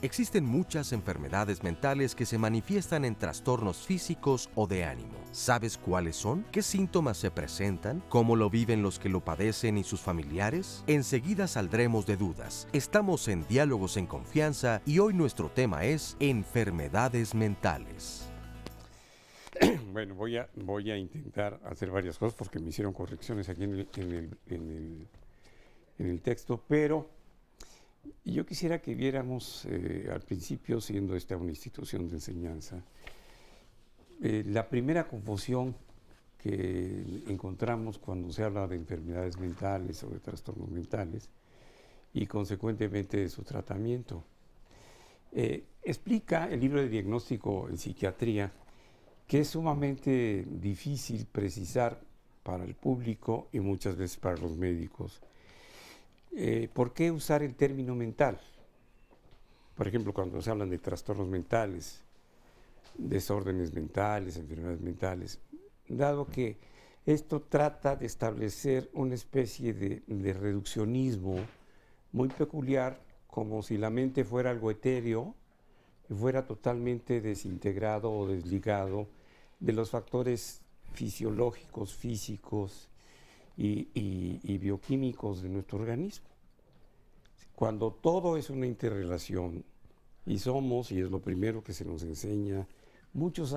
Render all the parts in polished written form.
Existen muchas enfermedades mentales que se manifiestan en trastornos físicos o de ánimo. ¿Sabes cuáles son? ¿Qué síntomas se presentan? ¿Cómo lo viven los que lo padecen y sus familiares? Enseguida saldremos de dudas. Estamos en Diálogos en Confianza y hoy nuestro tema es enfermedades mentales. Bueno, voy a intentar hacer varias cosas porque me hicieron correcciones aquí en el texto, pero yo quisiera que viéramos al principio, siendo esta una institución de enseñanza, la primera confusión que encontramos cuando se habla de enfermedades mentales o de trastornos mentales y consecuentemente de su tratamiento. Explica el libro de diagnóstico en psiquiatría que es sumamente difícil precisar para el público y muchas veces para los médicos. ¿Por qué usar el término mental? Por ejemplo, cuando se hablan de trastornos mentales, desórdenes mentales, enfermedades mentales, dado que esto trata de establecer una especie de reduccionismo muy peculiar, como si la mente fuera algo etéreo y fuera totalmente desintegrado o desligado de los factores fisiológicos, físicos y bioquímicos de nuestro organismo. Cuando todo es una interrelación y es lo primero que se nos enseña muchos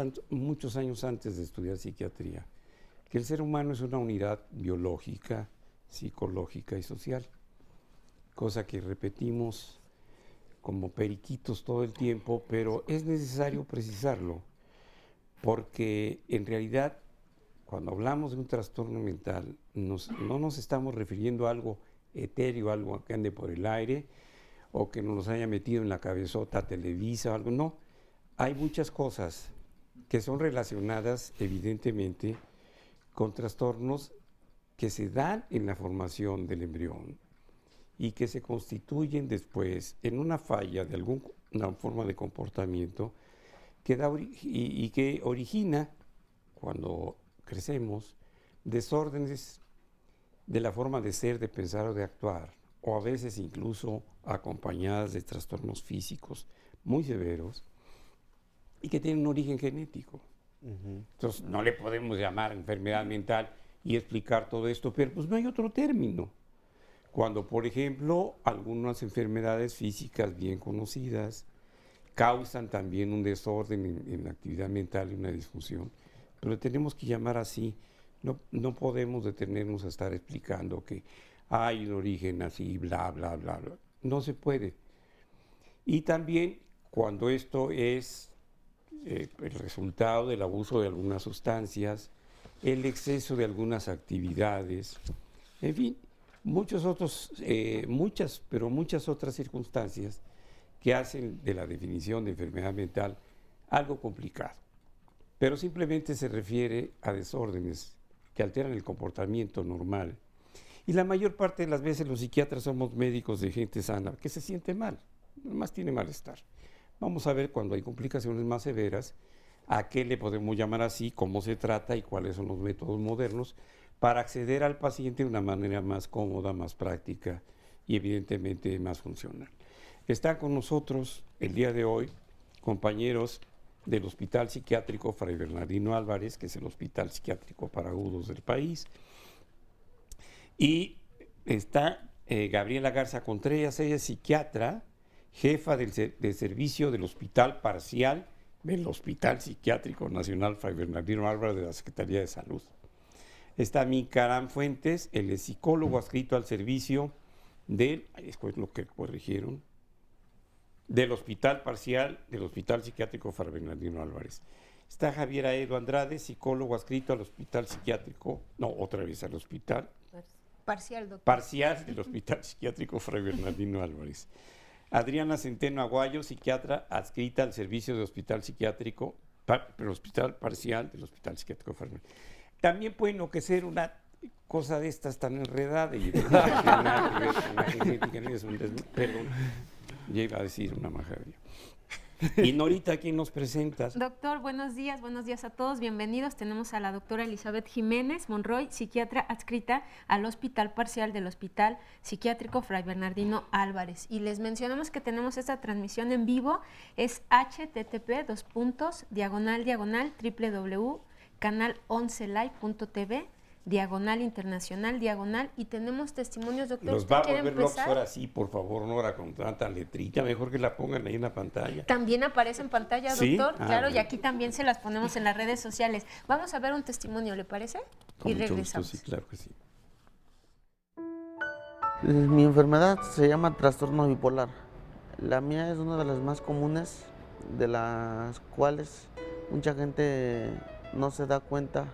años antes de estudiar psiquiatría, que el ser humano es una unidad biológica, psicológica y social, cosa que repetimos como periquitos todo el tiempo, pero es necesario precisarlo, porque en realidad cuando hablamos de un trastorno mental, no nos estamos refiriendo a algo etéreo, algo que ande por el aire, o que nos haya metido en la cabezota Televisa o algo. No, hay muchas cosas que son relacionadas evidentemente con trastornos que se dan en la formación del embrión y que se constituyen después en una falla de alguna forma de comportamiento que origina, cuando crecemos, desórdenes de la forma de ser, de pensar o de actuar, o a veces incluso acompañadas de trastornos físicos muy severos y que tienen un origen genético. Entonces no le podemos llamar enfermedad mental y explicar todo esto, pero pues no hay otro término. Cuando, por ejemplo, algunas enfermedades físicas bien conocidas causan también un desorden en la actividad mental y una disfunción, pero tenemos que llamar así. No podemos detenernos a estar explicando que hay un origen así, bla, bla, bla, bla. No se puede. Y también cuando esto es el resultado del abuso de algunas sustancias, el exceso de algunas actividades, en fin, muchas otras circunstancias que hacen de la definición de enfermedad mental algo complicado. Pero simplemente se refiere a desórdenes que alteran el comportamiento normal. Y la mayor parte de las veces los psiquiatras somos médicos de gente sana que se siente mal, nomás tiene malestar. Vamos a ver cuando hay complicaciones más severas, a qué le podemos llamar así, cómo se trata y cuáles son los métodos modernos para acceder al paciente de una manera más cómoda, más práctica y evidentemente más funcional. Están con nosotros el día de hoy compañeros del Hospital Psiquiátrico Fray Bernardino Álvarez, que es el hospital psiquiátrico para agudos del país, y está Gabriela Garza Contreras, ella es psiquiatra, jefa del servicio del Hospital Parcial del Hospital Psiquiátrico Nacional Fray Bernardino Álvarez de la Secretaría de Salud. Está Micaram Fuentes, él es psicólogo adscrito al servicio después lo que corrigieron, del Hospital Parcial del Hospital Psiquiátrico Fray Bernardino Álvarez. Está Javier Aedo Andrade, psicólogo adscrito al Hospital Psiquiátrico, al Hospital Parcial, doctor. Parcial del Hospital Psiquiátrico Fray Bernardino Álvarez. Adriana Centeno Aguayo, psiquiatra adscrita al servicio de hospital psiquiátrico, el hospital parcial del Hospital Psiquiátrico Fernández. También puede enloquecer una cosa de estas tan enredada y perdón, ya iba a decir una majadería. Y Norita, ¿quién nos presentas? Doctor, buenos días a todos, bienvenidos. Tenemos a la doctora Elizabeth Jiménez Monroy, psiquiatra adscrita al Hospital Parcial del Hospital Psiquiátrico Fray Bernardino Álvarez. Y les mencionamos que tenemos esta transmisión en vivo, es http://www.canal11live.tv /internacional, y tenemos testimonios, doctor. Los va a volver locos ahora sí, por favor, Nora, con tanta letrita, mejor que la pongan ahí en la pantalla. También aparece en pantalla, doctor, ¿Sí? claro, Bueno. Y aquí también se las ponemos en las redes sociales. Vamos a ver un testimonio, ¿le parece? Con y mucho regresamos. gusto, sí, claro que sí. Mi enfermedad se llama trastorno bipolar. La mía es una de las más comunes, de las cuales mucha gente no se da cuenta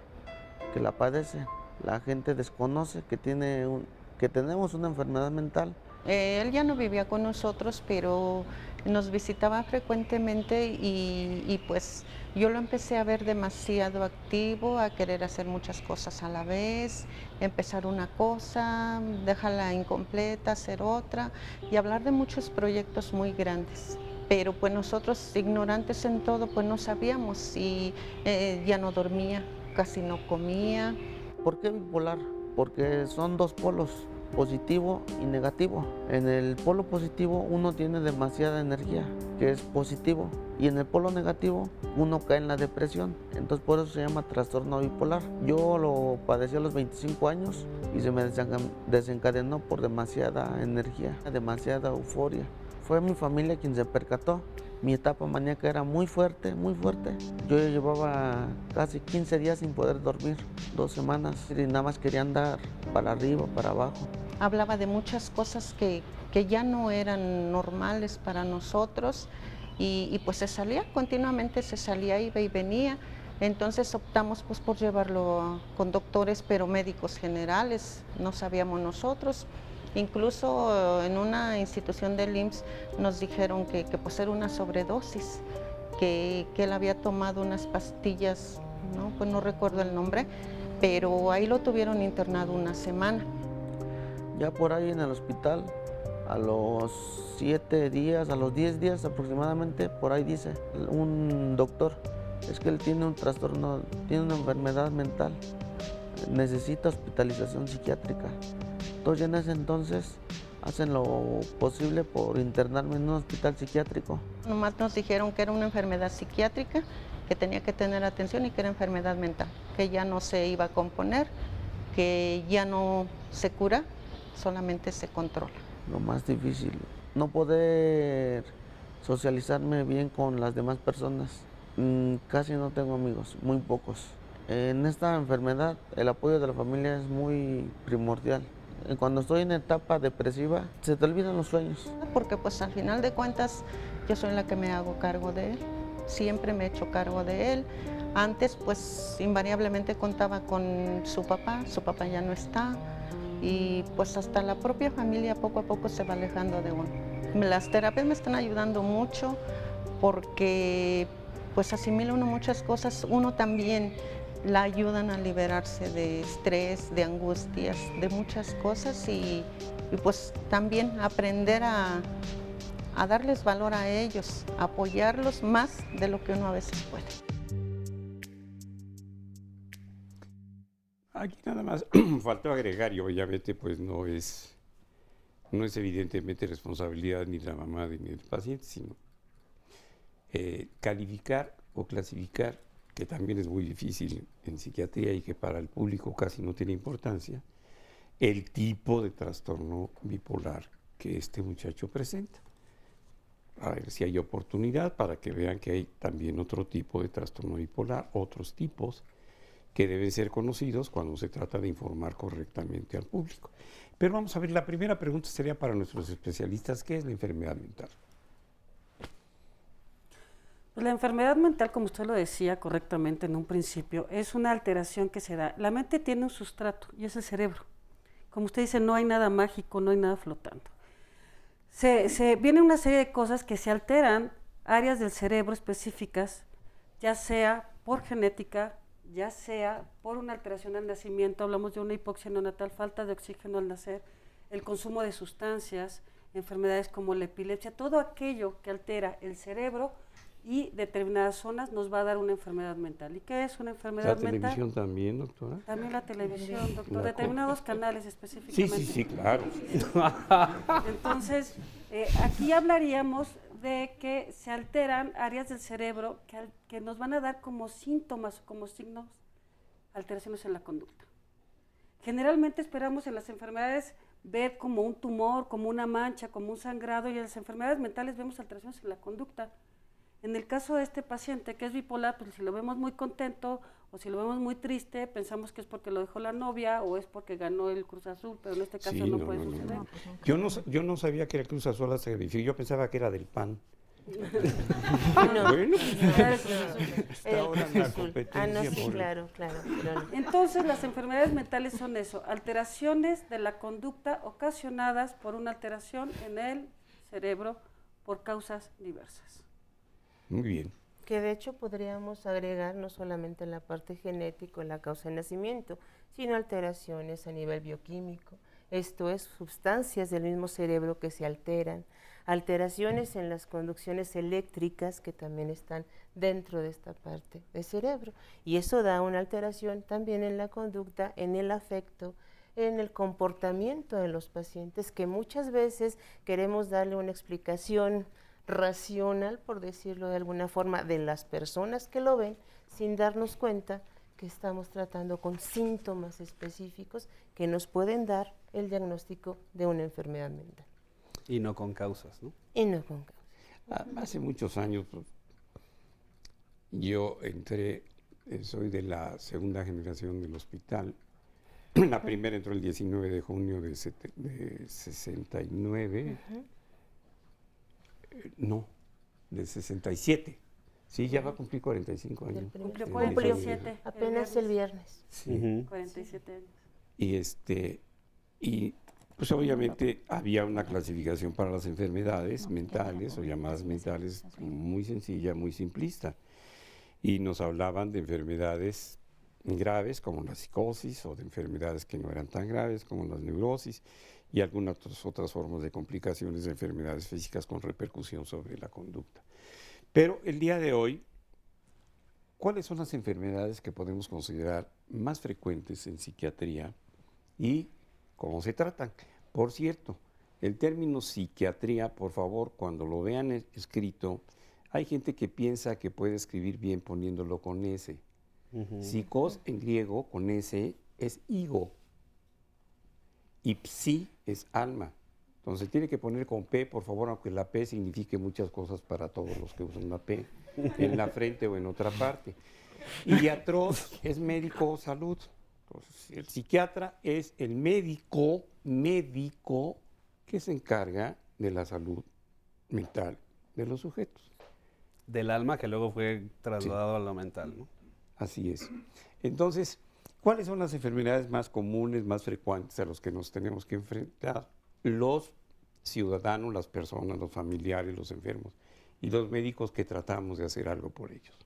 que la padece. La gente desconoce que tenemos una enfermedad mental. Él ya no vivía con nosotros, pero nos visitaba frecuentemente y pues yo lo empecé a ver demasiado activo, a querer hacer muchas cosas a la vez, empezar una cosa, dejarla incompleta, hacer otra y hablar de muchos proyectos muy grandes. Pero pues nosotros, ignorantes en todo, pues no sabíamos y ya no dormía, casi no comía. ¿Por qué bipolar? Porque son dos polos, positivo y negativo. En el polo positivo uno tiene demasiada energía, que es positivo, y en el polo negativo uno cae en la depresión. Entonces por eso se llama trastorno bipolar. Yo lo padecí a los 25 años y se me desencadenó por demasiada energía, demasiada euforia. Fue mi familia quien se percató. Mi etapa maníaca era muy fuerte, muy fuerte. Yo llevaba casi 15 días sin poder dormir, 2 semanas, y nada más quería andar para arriba, para abajo. Hablaba de muchas cosas que ya no eran normales para nosotros y pues se salía, continuamente se salía, iba y venía. Entonces optamos pues por llevarlo con doctores, pero médicos generales, no sabíamos nosotros. Incluso en una institución del IMSS nos dijeron que pues era una sobredosis, que él había tomado unas pastillas, ¿no? Pues no recuerdo el nombre, pero ahí lo tuvieron internado una semana. Ya por ahí en el hospital, a los 7 días, a los 10 días aproximadamente, por ahí dice un doctor, es que él tiene un trastorno, tiene una enfermedad mental, necesita hospitalización psiquiátrica. Entonces en ese entonces hacen lo posible por internarme en un hospital psiquiátrico. Nomás nos dijeron que era una enfermedad psiquiátrica, que tenía que tener atención y que era enfermedad mental, que ya no se iba a componer, que ya no se cura, solamente se controla. Lo más difícil, no poder socializarme bien con las demás personas. Casi no tengo amigos, muy pocos. En esta enfermedad el apoyo de la familia es muy primordial. Cuando estoy en etapa depresiva, se te olvidan los sueños. Porque pues al final de cuentas yo soy la que me hago cargo de él, siempre me he hecho cargo de él. Antes pues invariablemente contaba con su papá ya no está y pues hasta la propia familia poco a poco se va alejando de uno. Las terapias me están ayudando mucho porque pues asimila uno muchas cosas, uno también la ayudan a liberarse de estrés, de angustias, de muchas cosas y pues también aprender a darles valor a ellos, apoyarlos más de lo que uno a veces puede. Aquí nada más faltó agregar y obviamente pues no es evidentemente responsabilidad ni de la mamá ni del paciente, sino calificar o clasificar, que también es muy difícil en psiquiatría y que para el público casi no tiene importancia, el tipo de trastorno bipolar que este muchacho presenta. A ver si hay oportunidad para que vean que hay también otro tipo de trastorno bipolar, otros tipos que deben ser conocidos cuando se trata de informar correctamente al público. Pero vamos a ver, la primera pregunta sería para nuestros especialistas, ¿qué es la enfermedad mental? Pues la enfermedad mental, como usted lo decía correctamente en un principio, es una alteración que se da. La mente tiene un sustrato y es el cerebro. Como usted dice, no hay nada mágico, no hay nada flotando. Viene una serie de cosas que se alteran, áreas del cerebro específicas, ya sea por genética, ya sea por una alteración al nacimiento, hablamos de una hipoxia neonatal, falta de oxígeno al nacer, el consumo de sustancias, enfermedades como la epilepsia, todo aquello que altera el cerebro y determinadas zonas nos va a dar una enfermedad mental. ¿Y qué es una enfermedad mental? ¿La televisión también, doctora? También la televisión, doctor, determinados canales específicamente. Sí, claro. Entonces, aquí hablaríamos de que se alteran áreas del cerebro que nos van a dar como síntomas o como signos alteraciones en la conducta. Generalmente esperamos en las enfermedades ver como un tumor, como una mancha, como un sangrado, y en las enfermedades mentales vemos alteraciones en la conducta. En el caso de este paciente que es bipolar, pues si lo vemos muy contento o si lo vemos muy triste, pensamos que es porque lo dejó la novia o es porque ganó el Cruz Azul, pero en este caso Sí, no puede suceder. no. Yo no sabía que era Cruz Azul hasta que yo pensaba que era del PAN. Bueno, está ahora en la competencia. No, sí, claro, pero no. Entonces, las enfermedades mentales son eso, alteraciones de la conducta ocasionadas por una alteración en el cerebro por causas diversas. Muy bien. Que de hecho podríamos agregar no solamente la parte genética, la causa de nacimiento, sino alteraciones a nivel bioquímico. Esto es, sustancias del mismo cerebro que se alteran, alteraciones en las conducciones eléctricas que también están dentro de esta parte del cerebro. Y eso da una alteración también en la conducta, en el afecto, en el comportamiento de los pacientes, que muchas veces queremos darle una explicación racional, por decirlo de alguna forma, de las personas que lo ven, sin darnos cuenta que estamos tratando con síntomas específicos que nos pueden dar el diagnóstico de una enfermedad mental. Y no con causas, ¿no? Y no con causas. Hace muchos años yo entré, soy de la segunda generación del hospital. La primera entró el 19 de junio de 69. No, del 67. Sí, ya va a cumplir 45 años. Cumplió 47. Apenas el viernes. Sí. 47 años. Y pues obviamente había una clasificación para las enfermedades mentales o llamadas mentales muy sencilla, muy simplista. Y nos hablaban de enfermedades graves como la psicosis o de enfermedades que no eran tan graves como las neurosis y algunas otras formas de complicaciones de enfermedades físicas con repercusión sobre la conducta. Pero el día de hoy, ¿cuáles son las enfermedades que podemos considerar más frecuentes en psiquiatría y cómo se tratan? Por cierto, el término psiquiatría, por favor, cuando lo vean escrito, hay gente que piensa que puede escribir bien poniéndolo con S. Psikos en griego con S es ego y psi es alma. Entonces tiene que poner con P, por favor, aunque la P signifique muchas cosas para todos los que usan una P, en la frente o en otra parte. Y iatros es médico o salud. Entonces, el psiquiatra es el médico que se encarga de la salud mental de los sujetos. Del alma que luego fue trasladado a lo mental, ¿no? Así es. Entonces, ¿cuáles son las enfermedades más comunes, más frecuentes a los que nos tenemos que enfrentar los ciudadanos, las personas, los familiares, los enfermos y los médicos que tratamos de hacer algo por ellos?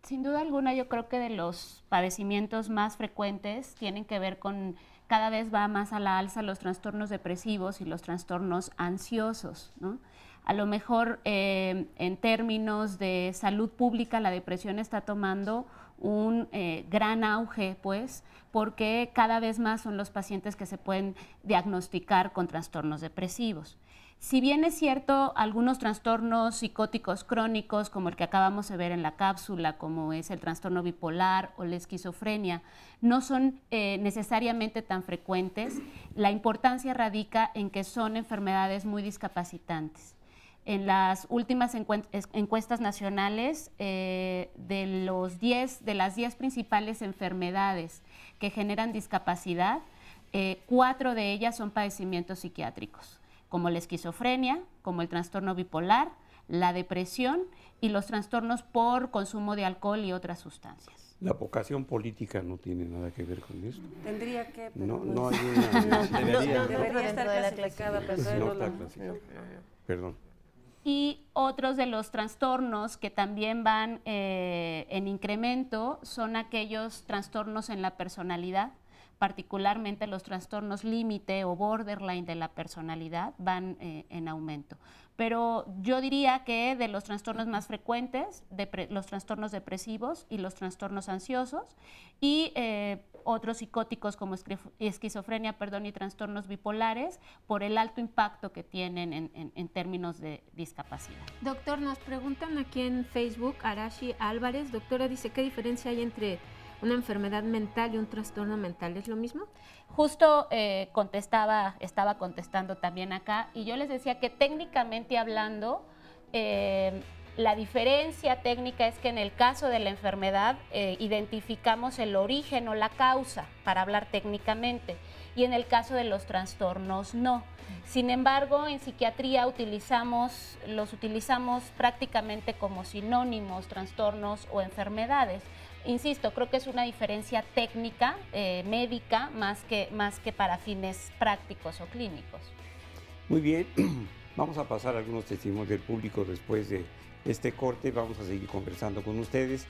Sin duda alguna, yo creo que de los padecimientos más frecuentes tienen que ver con, cada vez va más a la alza los trastornos depresivos y los trastornos ansiosos, ¿no? A lo mejor en términos de salud pública la depresión está tomando un gran auge, pues, porque cada vez más son los pacientes que se pueden diagnosticar con trastornos depresivos. Si bien es cierto, algunos trastornos psicóticos crónicos, como el que acabamos de ver en la cápsula, como es el trastorno bipolar o la esquizofrenia, no son necesariamente tan frecuentes, la importancia radica en que son enfermedades muy discapacitantes. En las últimas encuestas nacionales, de las 10 principales enfermedades que generan discapacidad, 4 de ellas son padecimientos psiquiátricos, como la esquizofrenia, como el trastorno bipolar, la depresión y los trastornos por consumo de alcohol y otras sustancias. La vocación política no tiene nada que ver con esto. Tendría que, pero No hay una... debería dentro estar de la clasificada, pero No no está lo- clasificado. Perdón. Y otros de los trastornos que también van en incremento son aquellos trastornos en la personalidad, particularmente los trastornos límite o borderline de la personalidad van en aumento. Pero yo diría que de los trastornos más frecuentes, los trastornos depresivos y los trastornos ansiosos, y otros psicóticos como esquizofrenia, y trastornos bipolares, por el alto impacto que tienen en términos de discapacidad. Doctor, nos preguntan aquí en Facebook, Arashi Álvarez, doctora, dice, ¿qué diferencia hay entre una enfermedad mental y un trastorno mental? ¿Es lo mismo? Justo estaba contestando también acá, y yo les decía que técnicamente hablando, la diferencia técnica es que en el caso de la enfermedad identificamos el origen o la causa, para hablar técnicamente, y en el caso de los trastornos no. Sin embargo, en psiquiatría los utilizamos prácticamente como sinónimos, trastornos o enfermedades. Insisto, creo que es una diferencia técnica, médica, más que para fines prácticos o clínicos. Muy bien, vamos a pasar a algunos testimonios del público después de este corte. Vamos a seguir conversando con ustedes.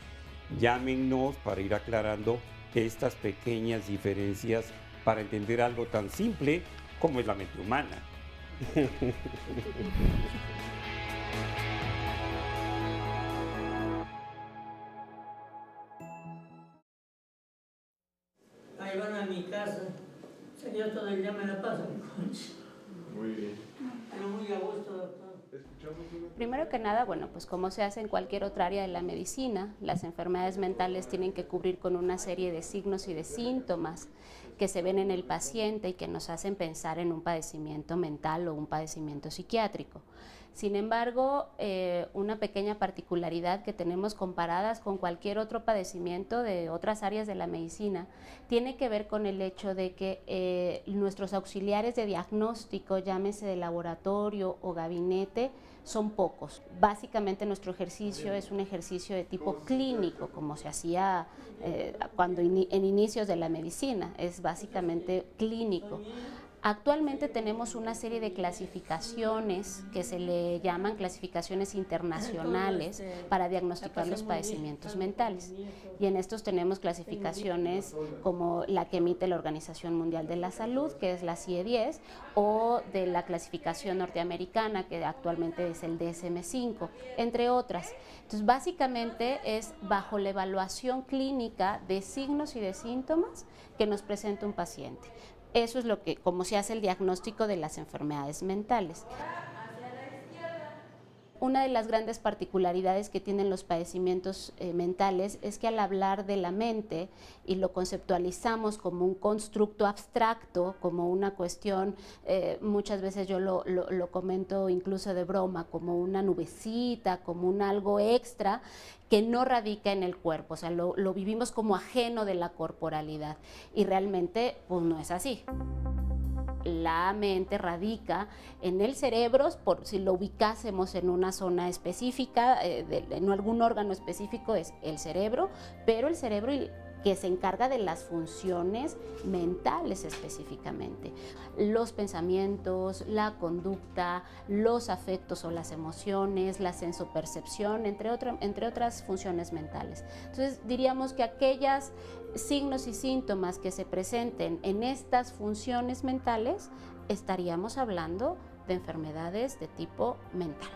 Llámenos para ir aclarando estas pequeñas diferencias para entender algo tan simple como es la mente humana. Ahí van a mi casa. Yo todo el día me la paso en coche. Muy bien. Pero muy a gusto, doctor. Primero que nada, bueno, pues como se hace en cualquier otra área de la medicina, las enfermedades mentales tienen que cubrir con una serie de signos y de síntomas que se ven en el paciente y que nos hacen pensar en un padecimiento mental o un padecimiento psiquiátrico. Sin embargo, una pequeña particularidad que tenemos comparadas con cualquier otro padecimiento de otras áreas de la medicina tiene que ver con el hecho de que nuestros auxiliares de diagnóstico, llámese de laboratorio o gabinete, son pocos. Básicamente nuestro ejercicio es un ejercicio de tipo clínico, como se hacía en inicios de la medicina, es básicamente clínico. Actualmente tenemos una serie de clasificaciones que se le llaman clasificaciones internacionales para diagnosticar los padecimientos mentales. Y en estos tenemos clasificaciones como la que emite la Organización Mundial de la Salud, que es la CIE-10, o de la clasificación norteamericana, que actualmente es el DSM-5, entre otras. Entonces, básicamente es bajo la evaluación clínica de signos y de síntomas que nos presenta un paciente. Eso es como se hace el diagnóstico de las enfermedades mentales. Una de las grandes particularidades que tienen los padecimientos mentales es que al hablar de la mente y lo conceptualizamos como un constructo abstracto, como una cuestión, muchas veces yo lo comento incluso de broma, como una nubecita, como un algo extra que no radica en el cuerpo, o sea, lo vivimos como ajeno de la corporalidad y realmente pues no es así. La mente radica en el cerebro, por si lo ubicásemos en una zona específica, en algún órgano específico es el cerebro, pero el cerebro que se encarga de las funciones mentales específicamente. Los pensamientos, la conducta, los afectos o las emociones, la sensopercepción, entre otras funciones mentales. Entonces diríamos que aquellos signos y síntomas que se presenten en estas funciones mentales, estaríamos hablando de enfermedades de tipo mental.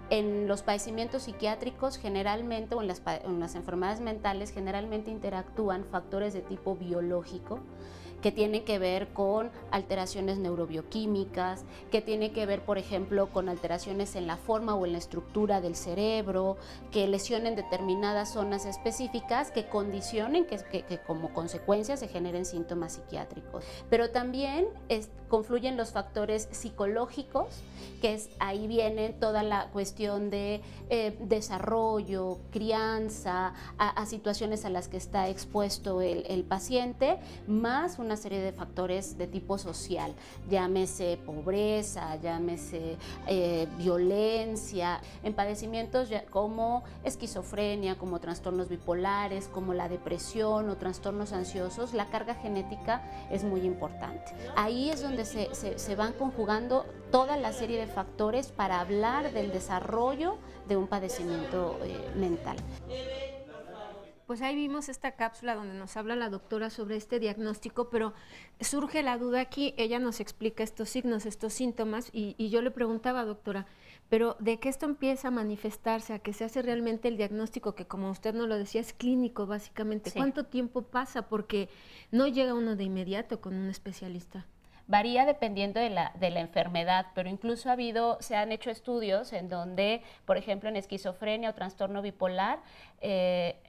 En los padecimientos psiquiátricos generalmente, o en las enfermedades mentales, generalmente interactúan factores de tipo biológico que tienen que ver con alteraciones neurobioquímicas, que tienen que ver, por ejemplo, con alteraciones en la forma o en la estructura del cerebro, que lesionen determinadas zonas específicas, que condicionen que como consecuencia se generen síntomas psiquiátricos. Pero también confluyen los factores psicológicos, que ahí viene toda la cuestión de desarrollo, crianza, a situaciones a las que está expuesto el paciente, más una una serie de factores de tipo social, llámese pobreza, llámese violencia, en padecimientos como esquizofrenia, como trastornos bipolares, como la depresión o trastornos ansiosos, la carga genética es muy importante. Ahí es donde se van conjugando toda la serie de factores para hablar del desarrollo de un padecimiento mental. Pues ahí vimos esta cápsula donde nos habla la doctora sobre este diagnóstico, pero surge la duda aquí, ella nos explica estos signos, estos síntomas, y yo le preguntaba, doctora, pero ¿de qué esto empieza a manifestarse, a que se hace realmente el diagnóstico, que como usted nos lo decía, es clínico básicamente? Sí. ¿Cuánto tiempo pasa? Porque no llega uno de inmediato con un especialista. Varía dependiendo de la enfermedad, pero incluso se han hecho estudios en donde, por ejemplo, en esquizofrenia o trastorno bipolar,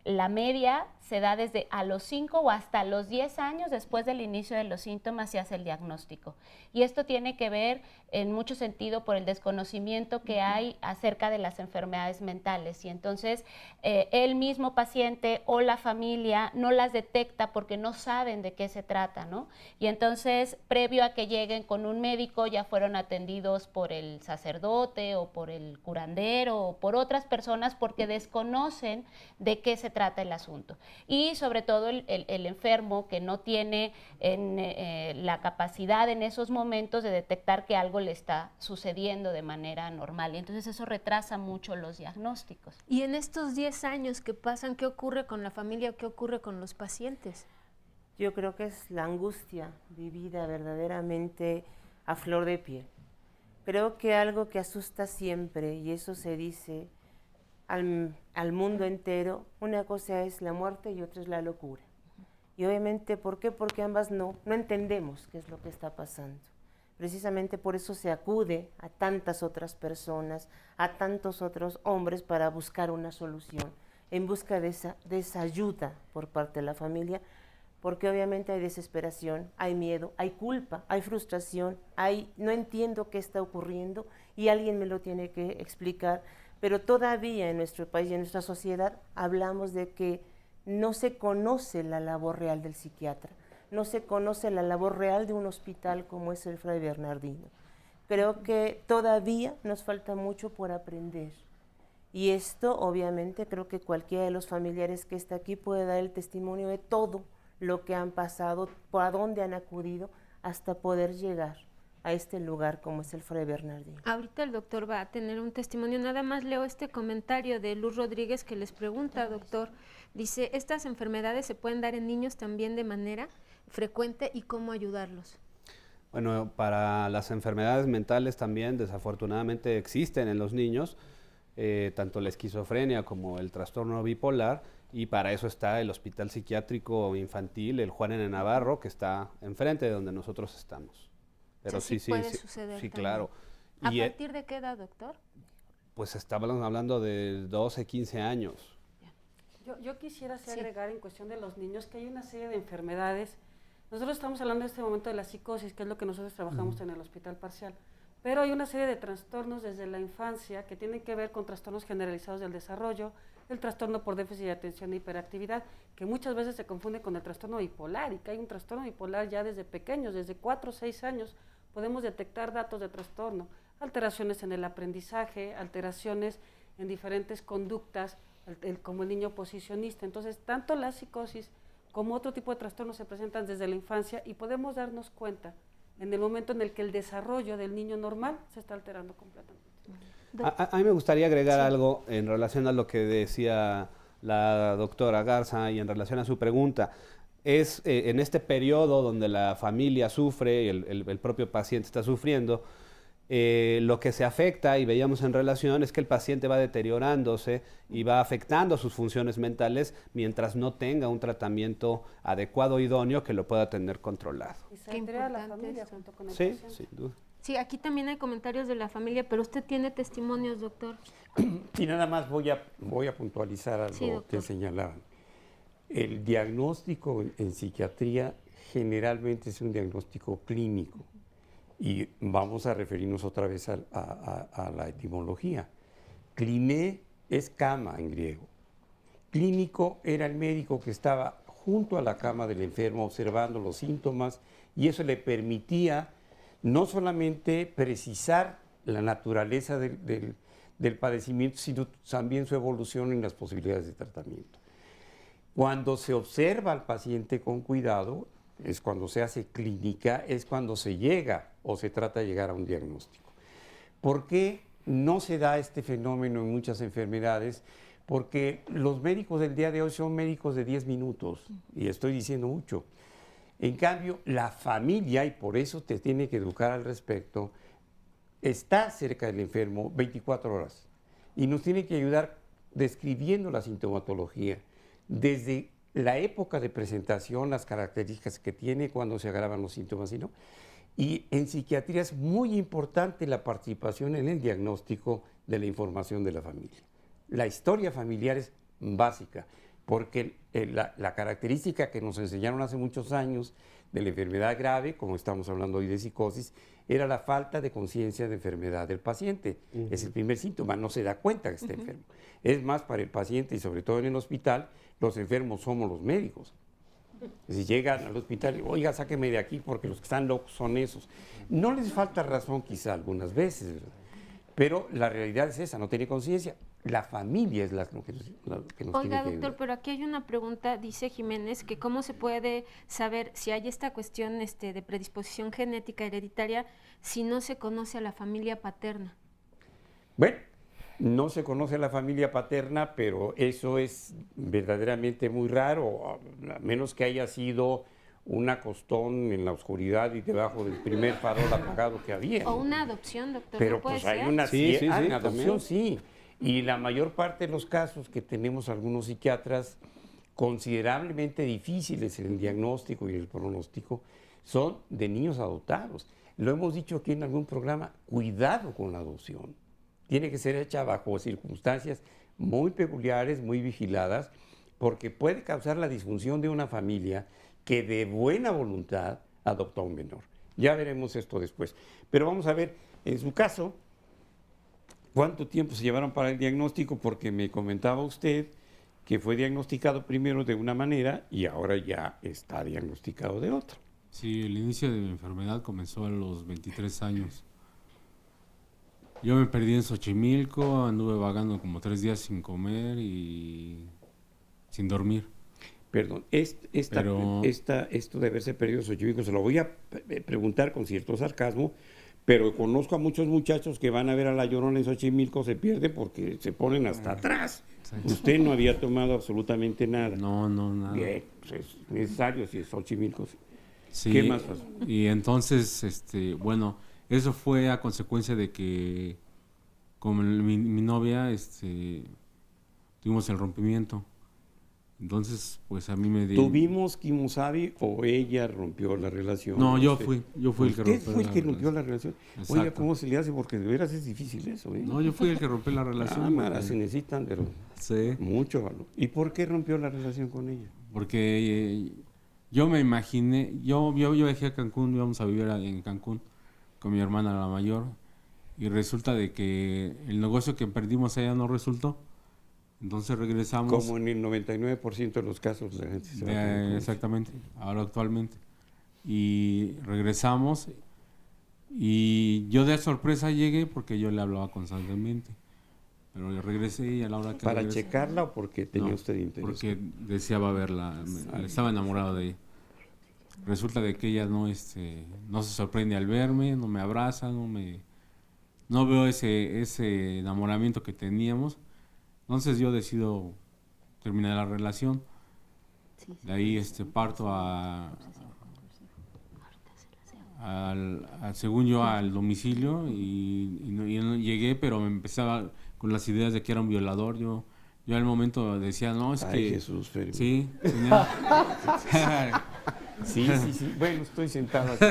la media se da desde a los 5 o hasta los 10 años después del inicio de los síntomas se hace el diagnóstico. Y esto tiene que ver en mucho sentido por el desconocimiento que hay acerca de las enfermedades mentales. Y entonces el mismo paciente o la familia no las detecta porque no saben de qué se trata, ¿no? Y entonces, previo a que lleguen con un médico, ya fueron atendidos por el sacerdote o por el curandero o por otras personas porque desconocen de qué se trata el asunto. Y sobre todo el enfermo que no tiene la capacidad en esos momentos de detectar que algo le está sucediendo de manera normal. Y entonces eso retrasa mucho los diagnósticos. Y en estos 10 años que pasan, ¿qué ocurre con la familia o qué ocurre con los pacientes? Yo creo que es la angustia vivida verdaderamente a flor de piel. Creo que algo que asusta siempre, y eso se dice al mundo entero, una cosa es la muerte y otra es la locura. Y obviamente, ¿por qué? Porque ambas no entendemos qué es lo que está pasando. Precisamente por eso se acude a tantas otras personas, a tantos otros hombres para buscar una solución, en busca de esa ayuda por parte de la familia, porque obviamente hay desesperación, hay miedo, hay culpa, hay frustración, no entiendo qué está ocurriendo y alguien me lo tiene que explicar, pero todavía en nuestro país y en nuestra sociedad hablamos de que no se conoce la labor real del psiquiatra, no se conoce la labor real de un hospital como es el Fray Bernardino. Creo que todavía nos falta mucho por aprender. Y esto, obviamente, creo que cualquiera de los familiares que está aquí puede dar el testimonio de todo lo que han pasado, por a dónde han acudido, hasta poder llegar a este lugar como es el Fray Bernardino. Ahorita el doctor va a tener un testimonio, nada más leo este comentario de Luz Rodríguez que les pregunta, doctor, dice, ¿estas enfermedades se pueden dar en niños también de manera frecuente y cómo ayudarlos? Bueno, para las enfermedades mentales también desafortunadamente existen en los niños, tanto la esquizofrenia como el trastorno bipolar, y para eso está el Hospital Psiquiátrico Infantil, el Juan N. Navarro, que está enfrente de donde nosotros estamos. Pero sí puede suceder sí, también. Claro. ¿A partir de qué edad, doctor? Pues estábamos hablando de 12, 15 años. Yo quisiera agregar en cuestión de los niños que hay una serie de enfermedades. Nosotros estamos hablando en este momento de la psicosis, que es lo que nosotros trabajamos en el hospital parcial, pero hay una serie de trastornos desde la infancia que tienen que ver con trastornos generalizados del desarrollo, el trastorno por déficit de atención e hiperactividad, que muchas veces se confunde con el trastorno bipolar, y que hay un trastorno bipolar ya desde pequeños, desde 4 o 6 años, podemos detectar datos de trastorno, alteraciones en el aprendizaje, alteraciones en diferentes conductas, como el niño posicionista. Entonces, tanto la psicosis como otro tipo de trastornos se presentan desde la infancia y podemos darnos cuenta en el momento en el que el desarrollo del niño normal se está alterando completamente. A mí me gustaría agregar algo en relación a lo que decía la doctora Garza y en relación a su pregunta. Es en este periodo donde la familia sufre y el propio paciente está sufriendo, lo que se afecta, y veíamos en relación, es que el paciente va deteriorándose y va afectando sus funciones mentales mientras no tenga un tratamiento adecuado, idóneo, que lo pueda tener controlado. Y se altera la familia junto con el Sí, paciente. sin duda. Sí, aquí también hay comentarios de la familia, pero usted tiene testimonios, doctor. Y nada más voy a puntualizar algo que señalaban. El diagnóstico en psiquiatría generalmente es un diagnóstico clínico. Y vamos a referirnos otra vez a la etimología. Kliné es cama en griego. Clínico era el médico que estaba junto a la cama del enfermo observando los síntomas y eso le permitía no solamente precisar la naturaleza del padecimiento, sino también su evolución y las posibilidades de tratamiento. Cuando se observa al paciente con cuidado, es cuando se hace clínica, es cuando se llega o se trata de llegar a un diagnóstico. ¿Por qué no se da este fenómeno en muchas enfermedades? Porque los médicos del día de hoy son médicos de 10 minutos, y estoy diciendo mucho. En cambio, la familia, y por eso te tiene que educar al respecto, está cerca del enfermo 24 horas y nos tiene que ayudar describiendo la sintomatología, desde la época de presentación, las características que tiene, cuando se agravan los síntomas y no. Y en psiquiatría es muy importante la participación en el diagnóstico de la información de la familia. La historia familiar es básica, porque la característica que nos enseñaron hace muchos años de la enfermedad grave, como estamos hablando hoy de psicosis, era la falta de conciencia de enfermedad del paciente. Es el primer síntoma, no se da cuenta que está enfermo. Es más, para el paciente y sobre todo en el hospital, los enfermos somos los médicos. Si llegan al hospital y, oiga, sáqueme de aquí porque los que están locos son esos. No les falta razón quizá algunas veces, ¿verdad? Pero la realidad es esa, no tiene conciencia. La familia es la que nos tiene que ayudar. Oiga, doctor, pero aquí hay una pregunta, dice Jiménez, que cómo se puede saber si hay esta cuestión de predisposición genética hereditaria si no se conoce a la familia paterna. Bueno, no se conoce a la familia paterna, pero eso es verdaderamente muy raro, a menos que haya sido un acostón en la oscuridad y debajo del primer farol apagado que había. O una adopción, doctor. Pero ¿no puede pues hay ser? una, una adopción, también. sí. Y la mayor parte de los casos que tenemos algunos psiquiatras considerablemente difíciles en el diagnóstico y el pronóstico son de niños adoptados. Lo hemos dicho aquí en algún programa, cuidado con la adopción. Tiene que ser hecha bajo circunstancias muy peculiares, muy vigiladas, porque puede causar la disfunción de una familia que de buena voluntad adoptó a un menor. Ya veremos esto después. Pero vamos a ver, en su caso, ¿cuánto tiempo se llevaron para el diagnóstico? Porque me comentaba usted que fue diagnosticado primero de una manera y ahora ya está diagnosticado de otra. Sí, el inicio de mi enfermedad comenzó a los 23 años. Yo me perdí en Xochimilco, anduve vagando como 3 días sin comer y sin dormir. Perdón, esto de haberse perdido en Xochimilco, se lo voy a preguntar con cierto sarcasmo, pero conozco a muchos muchachos que van a ver a La Llorona en Xochimilco, se pierden porque se ponen hasta atrás. Sí. Usted no había tomado absolutamente nada. No, nada. Bien, pues es necesario si es Xochimilco. Sí, ¿qué más pasó? Y entonces, bueno, eso fue a consecuencia de que con mi novia, tuvimos el rompimiento. Entonces, pues a mí me dio... ¿Tuvimos Kimosabi o ella rompió la relación? No, yo fui el que rompió la relación. ¿Usted fue el que rompió la relación? Exacto. Oiga, ¿cómo se le hace? Porque de veras es difícil eso, ¿eh? No, yo fui el que rompió la relación. Nada, se necesitan, pero sí, mucho valor. ¿Y por qué rompió la relación con ella? Porque yo me imaginé, yo viajé a Cancún, íbamos a vivir en Cancún con mi hermana la mayor, y resulta de que el negocio que perdimos allá no resultó. Entonces regresamos. Como en el 99% de los casos la gente se va exactamente, ahora actualmente. Y regresamos y yo de sorpresa llegué porque yo le hablaba constantemente. Pero yo regresé y a la hora que ¿Para regresé, checarla o porque tenía usted interés? Porque deseaba verla, estaba enamorado de ella. Resulta de que ella no se sorprende al verme, no me abraza, no veo ese enamoramiento que teníamos. Entonces yo decido terminar la relación. De ahí parto según yo al domicilio y no llegué, pero me empezaba con las ideas de que era un violador. Yo al momento decía, no, es que... Jesús, Fermi. Sí. Sí. Bueno, estoy sentado aquí.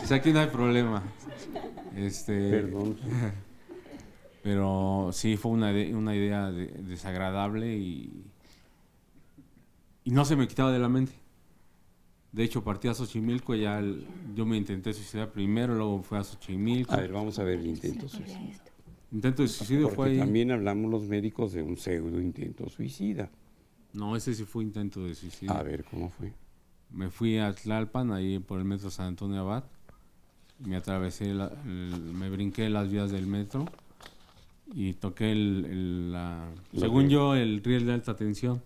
O sea, aquí no hay problema. Perdón. Pero sí, fue una idea desagradable y no se me quitaba de la mente. De hecho, partí a Xochimilco, yo me intenté suicidar primero, luego fui a Xochimilco. A ver, vamos a ver el intento suicida. Intento de suicidio porque fue ahí. También hablamos los médicos de un pseudo intento suicida. No, ese sí fue intento de suicidio. A ver, ¿cómo fue? Me fui a Tlalpan, ahí por el metro San Antonio Abad. Me atravesé, me brinqué las vías del metro y toqué según yo, el riel de alta tensión.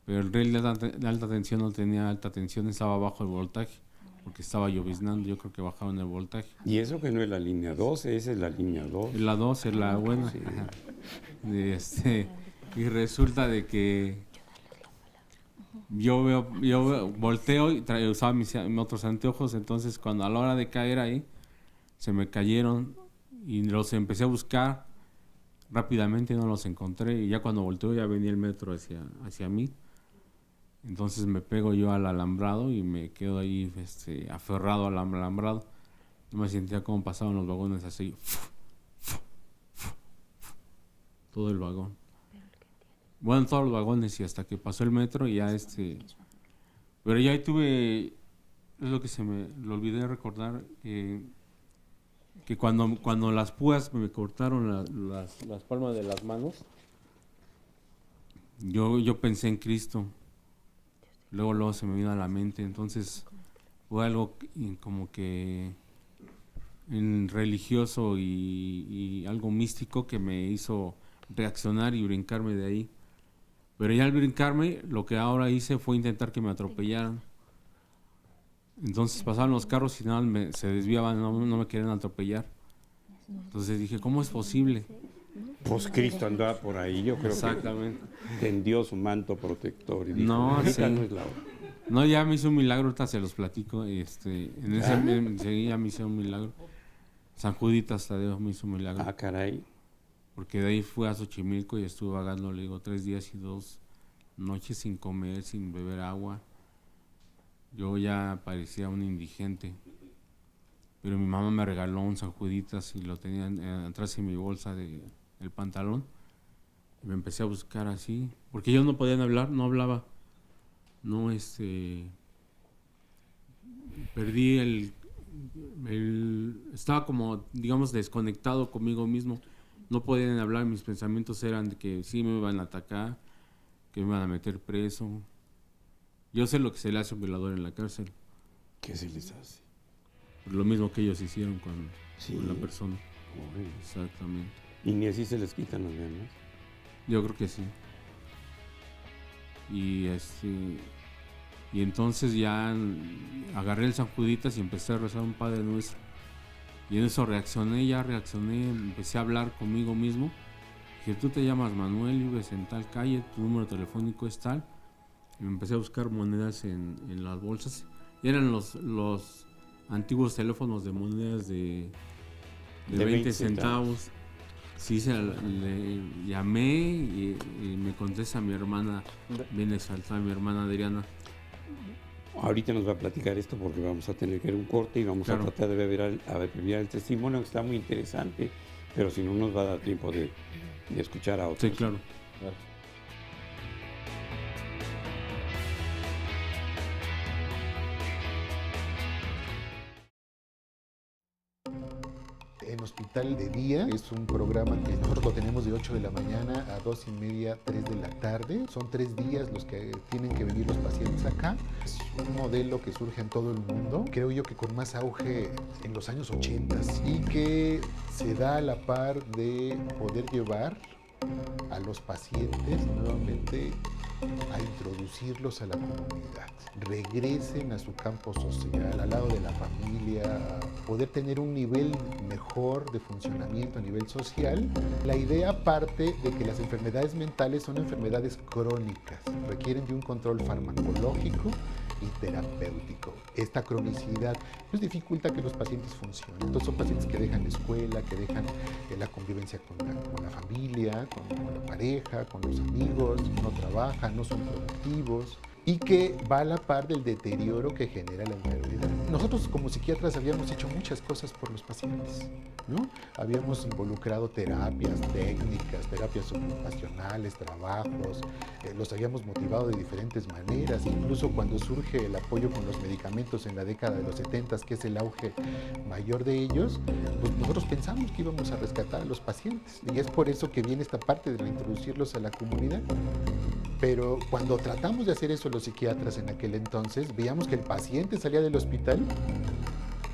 Pero el riel de alta tensión no tenía alta tensión, estaba bajo el voltaje, porque estaba lloviznando, yo creo que bajaron el voltaje. Y eso que no es la línea 12, esa es la línea 2. La 2 es la buena. Sí. Y resulta de que yo volteo y usaba mis otros anteojos, entonces cuando a la hora de caer ahí, se me cayeron y los empecé a buscar rápidamente, no los encontré, y ya cuando volteo ya venía el metro hacia mí. Entonces me pego yo al alambrado y me quedo ahí aferrado al alambrado. Yo me sentía como pasaban los vagones así. Todo el vagón. Bueno, todos los vagones, y hasta que pasó el metro y ya Pero ya ahí tuve... Es lo que se me lo olvidé recordar, que cuando las púas me cortaron las palmas de las manos, yo pensé en Cristo. Luego se me vino a la mente, entonces fue algo como que religioso y algo místico que me hizo reaccionar y brincarme de ahí. Pero ya al brincarme, lo que ahora hice fue intentar que me atropellaran. Entonces pasaban los carros y nada, se desviaban, no me querían atropellar. Entonces dije, ¿cómo es posible? Pues Cristo andaba por ahí, yo creo. Exactamente. Que tendió su manto protector y dijo, no, sí. no es la hora. No, ya me hizo un milagro, ahorita se los platico. Enseguida me hizo un milagro. San Juditas Tadeo me hizo un milagro. Ah, caray. Porque de ahí fui a Xochimilco y estuve vagando, le digo, 3 días y 2 noches sin comer, sin beber agua. Yo ya parecía un indigente. Pero mi mamá me regaló un San Juditas y lo tenía atrás en mi bolsa del pantalón. Y me empecé a buscar así, porque yo no podía hablar, no hablaba. No, perdí estaba como, digamos, desconectado conmigo mismo. No podían hablar, mis pensamientos eran de que sí me iban a atacar, que me iban a meter preso. Yo sé lo que se le hace a un violador en la cárcel. ¿Qué se les hace? Lo mismo que ellos hicieron con la persona. Bueno. Exactamente. ¿Y ni así se les quitan las ganas? Yo creo que sí. Y entonces ya agarré el San Juditas y empecé a rezar un Padre Nuestro. Y en eso reaccioné, empecé a hablar conmigo mismo. Dije, tú te llamas Manuel, vives en tal calle, tu número telefónico es tal. Y me empecé a buscar monedas en las bolsas. Y eran los antiguos teléfonos de monedas de 20 centavos. Sí, le llamé y me contesta mi hermana, viene exaltada mi hermana Adriana. Ahorita nos va a platicar esto porque vamos a tener que ir a un corte y vamos a tratar de ver el testimonio, que está muy interesante, pero si no nos va a dar tiempo de escuchar a otros. Sí, claro. En Hospital de Día es un programa que nosotros lo tenemos de 8 de la mañana a 2:30, 3 de la tarde. Son 3 días los que tienen que vivir los pacientes acá. Es un modelo que surge en todo el mundo. Creo yo que con más auge en los años 80 y que se da a la par de poder llevar a los pacientes nuevamente a introducirlos a la comunidad, regresen a su campo social, al lado de la familia, poder tener un nivel mejor de funcionamiento a nivel social. La idea parte de que las enfermedades mentales son enfermedades crónicas, requieren de un control farmacológico y terapéutico. Esta cronicidad pues dificulta que los pacientes funcionen. Entonces son pacientes que dejan la escuela, que dejan la convivencia con la familia, con la pareja, con los amigos, no trabajan, no son productivos y que va a la par del deterioro que genera la enfermedad. nosotros como psiquiatras habíamos hecho muchas cosas por los pacientes, ¿no? Habíamos involucrado terapias, técnicas, terapias ocupacionales, trabajos, los habíamos motivado de diferentes maneras, incluso cuando surge el apoyo con los medicamentos en la década de los 70, que es el auge mayor de ellos, pues nosotros pensamos que íbamos a rescatar a los pacientes, y es por eso que viene esta parte de reintroducirlos a la comunidad. Pero cuando tratamos de hacer eso los psiquiatras en aquel entonces, veíamos que el paciente salía del hospital,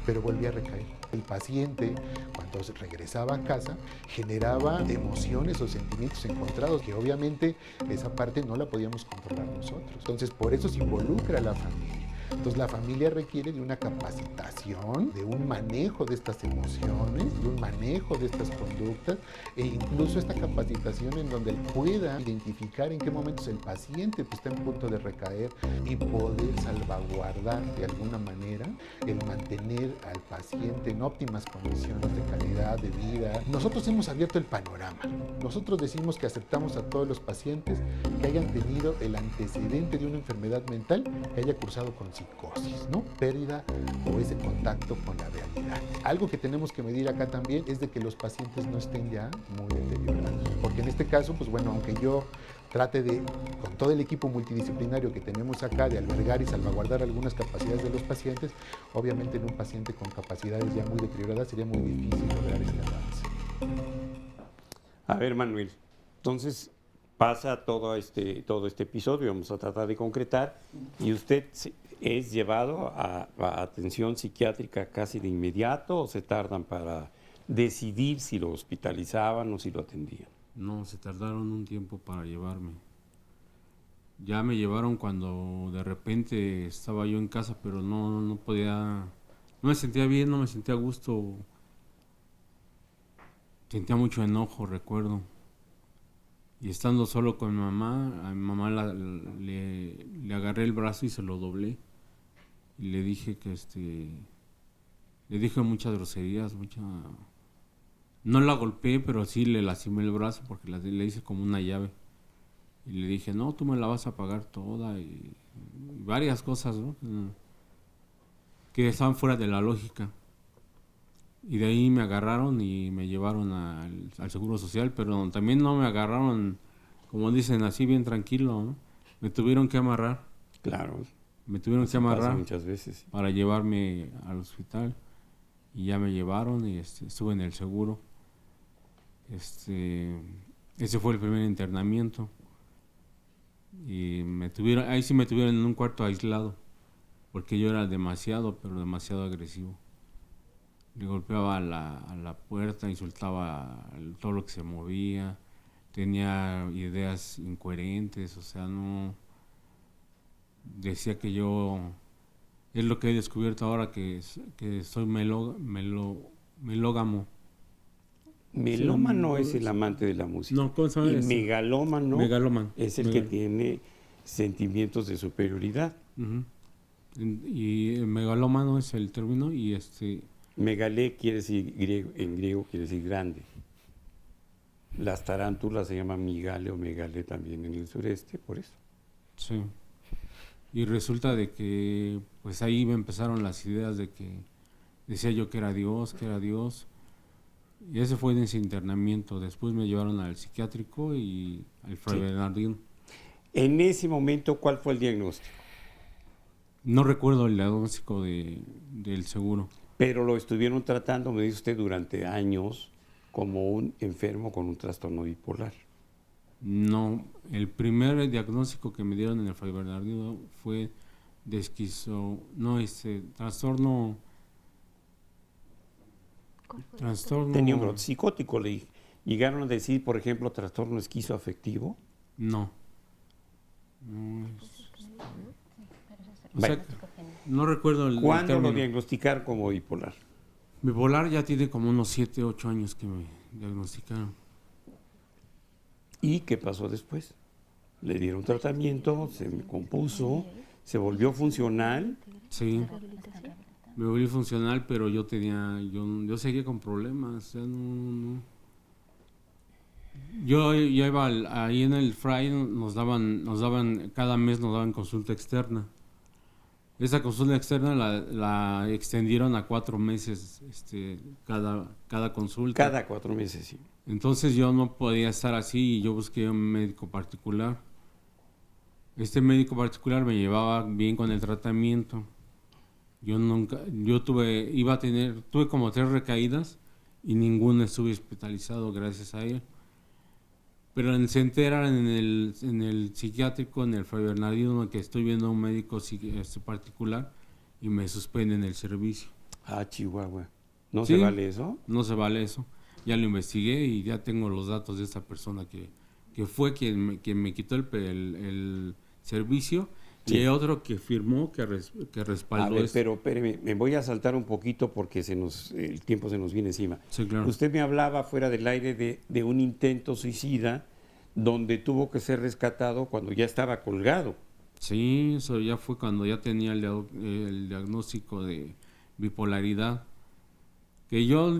pero volvía a recaer. El paciente, cuando regresaba a casa, generaba emociones o sentimientos encontrados, que obviamente esa parte no la podíamos controlar nosotros. Entonces, por eso se involucra a la familia. Entonces, la familia requiere de una capacitación, de un manejo de estas emociones, de un manejo de estas conductas, e incluso esta capacitación en donde él pueda identificar en qué momentos el paciente está en punto de recaer y poder salvaguardar de alguna manera el mantener al paciente en óptimas condiciones de calidad de vida. Nosotros hemos abierto el panorama. Nosotros decimos que aceptamos a todos los pacientes que hayan tenido el antecedente de una enfermedad mental que haya cursado con psicosis, ¿no? Pérdida o ese contacto con la realidad. Algo que tenemos que medir acá también es de que los pacientes no estén ya muy deteriorados. Porque en este caso, pues bueno, aunque yo trate de, con todo el equipo multidisciplinario que tenemos acá, de albergar y salvaguardar algunas capacidades de los pacientes, obviamente en un paciente con capacidades ya muy deterioradas sería muy difícil lograr este avance. A ver, Manuel, entonces pasa todo este episodio, vamos a tratar de concretar, y usted es llevado a atención psiquiátrica casi de inmediato, o se tardan para decidir si lo hospitalizaban o si lo atendían. No, se tardaron un tiempo para llevarme. Ya me llevaron cuando de repente estaba yo en casa, pero no podía, no me sentía bien, no me sentía a gusto. Sentía mucho enojo, recuerdo. Y estando solo con mi mamá, a mi mamá le agarré el brazo y se lo doblé. Y le dije que le dije muchas groserías, no la golpeé, pero sí le lastimé el brazo porque le hice como una llave. Y le dije, no, tú me la vas a pagar toda, y varias cosas, ¿no? Que estaban fuera de la lógica. Y de ahí me agarraron y me llevaron al Seguro Social, pero también no me agarraron, como dicen, así bien tranquilo, ¿no? Me tuvieron que amarrar. Claro. Me tuvieron que amarrar muchas veces para llevarme al hospital. Y ya me llevaron y estuve en el seguro. Ese fue el primer internamiento. Y ahí sí me tuvieron en un cuarto aislado, porque yo era demasiado agresivo. Le golpeaba a la puerta, insultaba todo lo que se movía, tenía ideas incoherentes, o sea, no... Decía que yo... Es lo que he descubierto ahora, que soy melógamo. Melómano es el amante de la música. No, ¿cómo se llama? Y megalómano es el que Megalómano. tiene sentimientos de superioridad. Uh-huh. Y megalómano es el término, y Megalé quiere decir en griego quiere decir grande. Las tarántulas se llaman migale o megalé también en el sureste, por eso. Sí. Y resulta de que, pues ahí me empezaron las ideas de que decía yo que era Dios. Y ese fue en ese internamiento. Después me llevaron al psiquiátrico y al Fray Bernardino. En ese momento, ¿cuál fue el diagnóstico? No recuerdo el diagnóstico del seguro. Pero lo estuvieron tratando, me dice usted, durante años como un enfermo con un trastorno bipolar. No, el primer diagnóstico que me dieron en el Fray Bernardino fue de trastorno. Tenía un brote psicótico, le llegaron a decir, por ejemplo, trastorno esquizoafectivo. No. Bueno, no recuerdo el ¿cuándo término. lo diagnosticaron como bipolar? Bipolar ya tiene como unos 7, 8 años que me diagnosticaron. ¿Y qué pasó después? Le dieron tratamiento, se me compuso, se volvió funcional. Sí, me volví funcional, pero yo seguía con problemas, o sea, no. Yo iba ahí en el Fray, cada mes nos daban consulta externa. Esa consulta externa la extendieron a 4 meses cada consulta. Cada 4 meses, sí. Entonces yo no podía estar así y yo busqué un médico particular. Este médico particular me llevaba bien con el tratamiento. Tuve como 3 recaídas y ninguna estuve hospitalizado gracias a él. Pero se enteran en el psiquiátrico, en el Fray Bernardino, que estoy viendo a un médico particular y me suspenden el servicio. Ah, Chihuahua. ¿No ¿Sí? se vale eso? No se vale eso. Ya lo investigué y ya tengo los datos de esta persona que fue quien me quitó el servicio. Sí. Y hay otro que firmó, que respaldó. A ver, pero espéreme, me voy a saltar un poquito porque el tiempo se nos viene encima. Sí, claro. Usted me hablaba fuera del aire de un intento suicida donde tuvo que ser rescatado cuando ya estaba colgado. Sí, eso ya fue cuando ya tenía el diagnóstico de bipolaridad. Que yo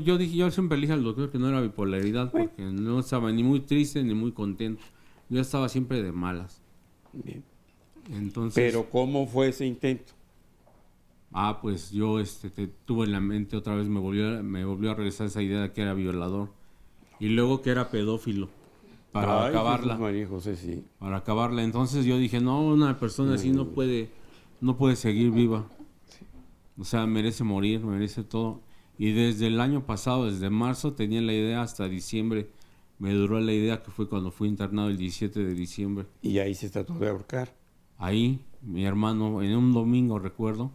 siempre le dije al doctor que no era bipolaridad porque no estaba ni muy triste ni muy contento. Yo estaba siempre de malas. Bien. Entonces, pero ¿cómo fue ese intento? Pues yo tuve en la mente otra vez, me volvió a regresar esa idea de que era violador y luego que era pedófilo para acabarla. María José, sí. Para acabarla. Entonces yo dije, no, una persona así no puede seguir viva. Sí. O sea, merece morir, merece todo. Y desde el año pasado, desde marzo, tenía la idea hasta diciembre. Me duró la idea que fue cuando fui internado el 17 de diciembre. Y ahí se trató de ahorcar. Ahí, mi hermano, en un domingo recuerdo,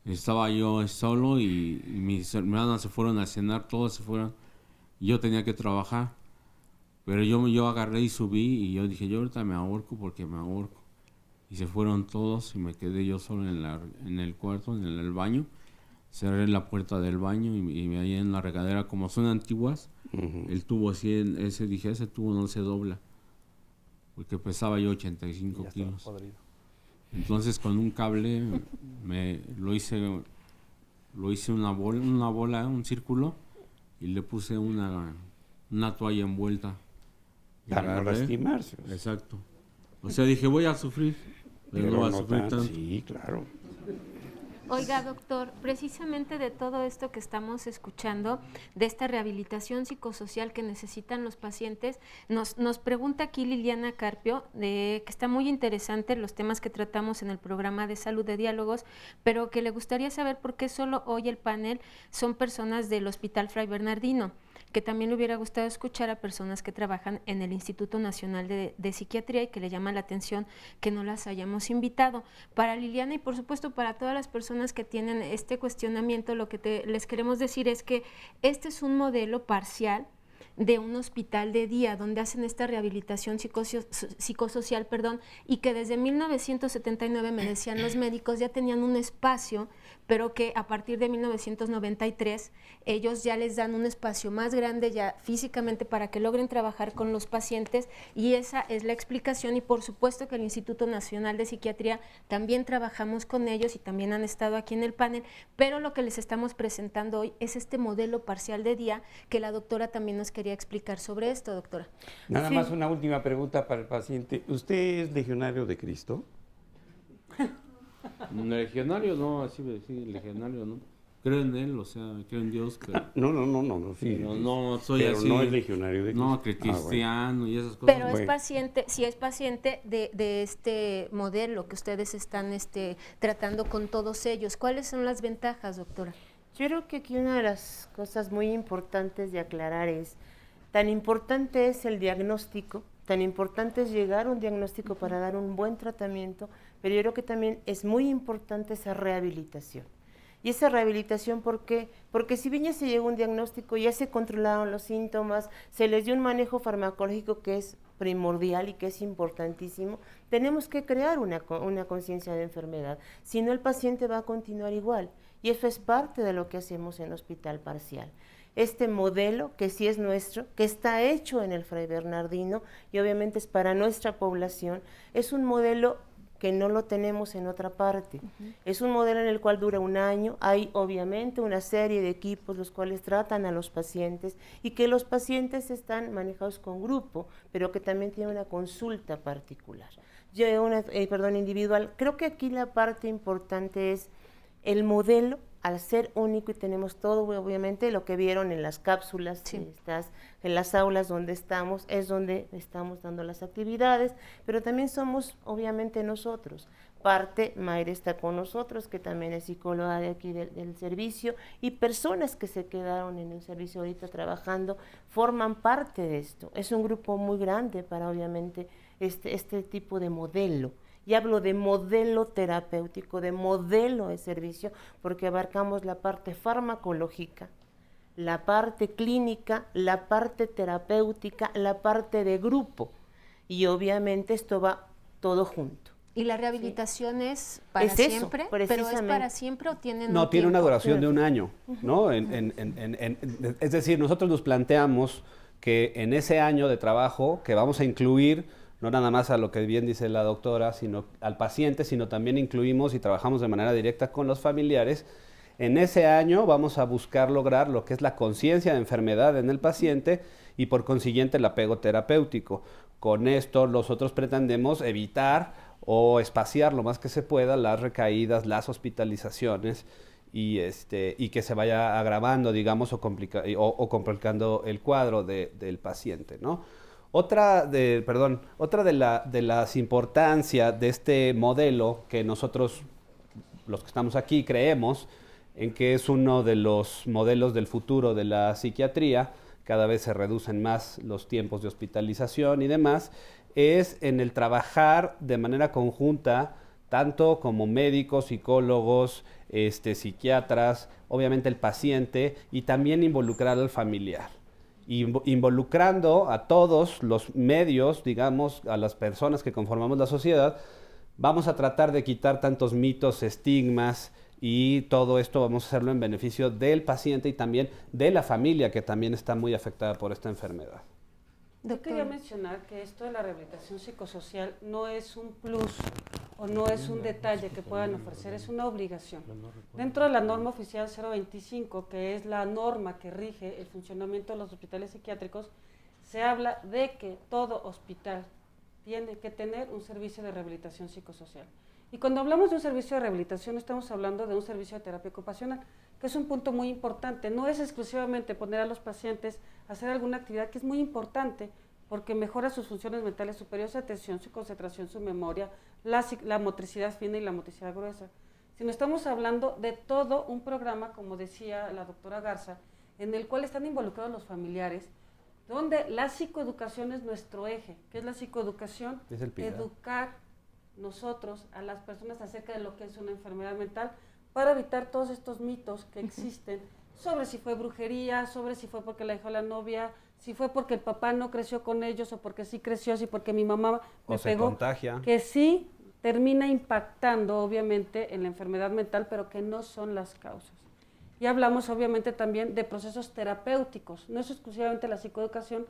estaba yo solo y mis hermanas se fueron a cenar, todas se fueron. Y yo tenía que trabajar, pero yo agarré y subí y yo dije, yo ahorita me ahorco porque me ahorco. Y se fueron todos y me quedé yo solo en el cuarto, en el baño. Cerré la puerta del baño y me hallé en la regadera. Como son antiguas, el tubo así, ese tubo no se dobla. Porque pesaba yo 85 kilos. Entonces con un cable lo hice una bola, un círculo, y le puse una toalla envuelta. Para no lastimarse. Exacto. O sea, dije, voy a sufrir, pero no voy a sufrir tanto. Sí, claro. Oiga, doctor, precisamente de todo esto que estamos escuchando, de esta rehabilitación psicosocial que necesitan los pacientes, nos pregunta aquí Liliana Carpio, que está muy interesante los temas que tratamos en el programa de salud de diálogos, pero que le gustaría saber por qué solo hoy el panel son personas del Hospital Fray Bernardino, que también le hubiera gustado escuchar a personas que trabajan en el Instituto Nacional de Psiquiatría y que le llama la atención que no las hayamos invitado. Para Liliana y por supuesto para todas las personas que tienen este cuestionamiento, lo que les queremos decir es que este es un modelo parcial de un hospital de día donde hacen esta rehabilitación psicosocial, y que desde 1979, me decían los médicos, ya tenían un espacio, pero que a partir de 1993 ellos ya les dan un espacio más grande ya físicamente para que logren trabajar con los pacientes, y esa es la explicación. Y por supuesto que el Instituto Nacional de Psiquiatría también trabajamos con ellos y también han estado aquí en el panel, pero lo que les estamos presentando hoy es este modelo parcial de día que la doctora también nos quería explicar sobre esto, doctora. Nada más una última pregunta para el paciente. ¿Usted es legionario de Cristo? Legionario no, así decir, legionario no. Creo en él, o sea, creo en Dios. Pero, sí. No soy pero así. No es legionario de Cristo. No, que cristiano y esas cosas. Pero es paciente, si es paciente de este modelo que ustedes están tratando con todos ellos. ¿Cuáles son las ventajas, doctora? Yo creo que aquí una de las cosas muy importantes de aclarar es, tan importante es el diagnóstico, tan importante es llegar a un diagnóstico para dar un buen tratamiento, pero yo creo que también es muy importante esa rehabilitación. Y esa rehabilitación, ¿por qué? Porque si bien ya se llegó a un diagnóstico, ya se controlaron los síntomas, se les dio un manejo farmacológico que es primordial y que es importantísimo, tenemos que crear una conciencia de enfermedad, si no el paciente va a continuar igual. Y eso es parte de lo que hacemos en Hospital Parcial. Este modelo, que sí es nuestro, que está hecho en el Fray Bernardino y obviamente es para nuestra población, es un modelo que no lo tenemos en otra parte. Es un modelo en el cual dura un año, hay obviamente una serie de equipos los cuales tratan a los pacientes y que los pacientes están manejados con grupo, pero que también tienen una consulta particular. individual. Creo que aquí la parte importante es el modelo, al ser único y tenemos todo, obviamente, lo que vieron en las cápsulas, Sí. en las aulas donde estamos, es donde estamos dando las actividades, pero también somos, obviamente, nosotros. Parte, Mayra está con nosotros, que también es psicóloga de aquí del servicio, y personas que se quedaron en el servicio ahorita trabajando, forman parte de esto. Es un grupo muy grande para, obviamente, este tipo de modelo. Y hablo de modelo terapéutico, de modelo de servicio, porque abarcamos la parte farmacológica, la parte clínica, la parte terapéutica, la parte de grupo. Y obviamente esto va todo junto. ¿Y la rehabilitación es para Es eso, siempre? ¿Pero es precisamente. para siempre o tienen No, un tiene una tiempo? duración de un año, ¿no? Es decir, nosotros nos planteamos que en ese año de trabajo que vamos a incluir no nada más a lo que bien dice la doctora, sino al paciente, sino también incluimos y trabajamos de manera directa con los familiares. En ese año vamos a buscar lograr lo que es la conciencia de enfermedad en el paciente y por consiguiente el apego terapéutico. Con esto nosotros pretendemos evitar o espaciar lo más que se pueda las recaídas, las hospitalizaciones y que se vaya agravando, digamos, o complicando el cuadro del paciente, ¿no? Otra de las importancias de este modelo que nosotros, los que estamos aquí, creemos en que es uno de los modelos del futuro de la psiquiatría, cada vez se reducen más los tiempos de hospitalización y demás, es en el trabajar de manera conjunta, tanto como médicos, psicólogos, psiquiatras, obviamente el paciente, y también involucrar al familiar. Involucrando a todos los medios, digamos, a las personas que conformamos la sociedad, vamos a tratar de quitar tantos mitos, estigmas, y todo esto vamos a hacerlo en beneficio del paciente y también de la familia, que también está muy afectada por esta enfermedad. Yo quería mencionar que esto de la rehabilitación psicosocial no es un plus o no es un detalle que puedan ofrecer, es una obligación. Dentro de la norma oficial 025, que es la norma que rige el funcionamiento de los hospitales psiquiátricos, se habla de que todo hospital tiene que tener un servicio de rehabilitación psicosocial. Y cuando hablamos de un servicio de rehabilitación, estamos hablando de un servicio de terapia ocupacional, que es un punto muy importante. No es exclusivamente poner a los pacientes a hacer alguna actividad, que es muy importante, porque mejora sus funciones mentales superiores, su atención, su concentración, su memoria, la motricidad fina y la motricidad gruesa. Sino estamos hablando de todo un programa, como decía la doctora Garza, en el cual están involucrados los familiares, donde la psicoeducación es nuestro eje. ¿Qué es la psicoeducación? Es el pilar. Educar nosotros a las personas acerca de lo que es una enfermedad mental para evitar todos estos mitos que existen sobre si fue brujería, sobre si fue porque la dejó la novia, si fue porque el papá no creció con ellos o porque sí creció, si porque mi mamá me pegó, contagia. que sí termina impactando obviamente en la enfermedad mental, pero que no son las causas. Y hablamos obviamente también de procesos terapéuticos, no es exclusivamente la psicoeducación,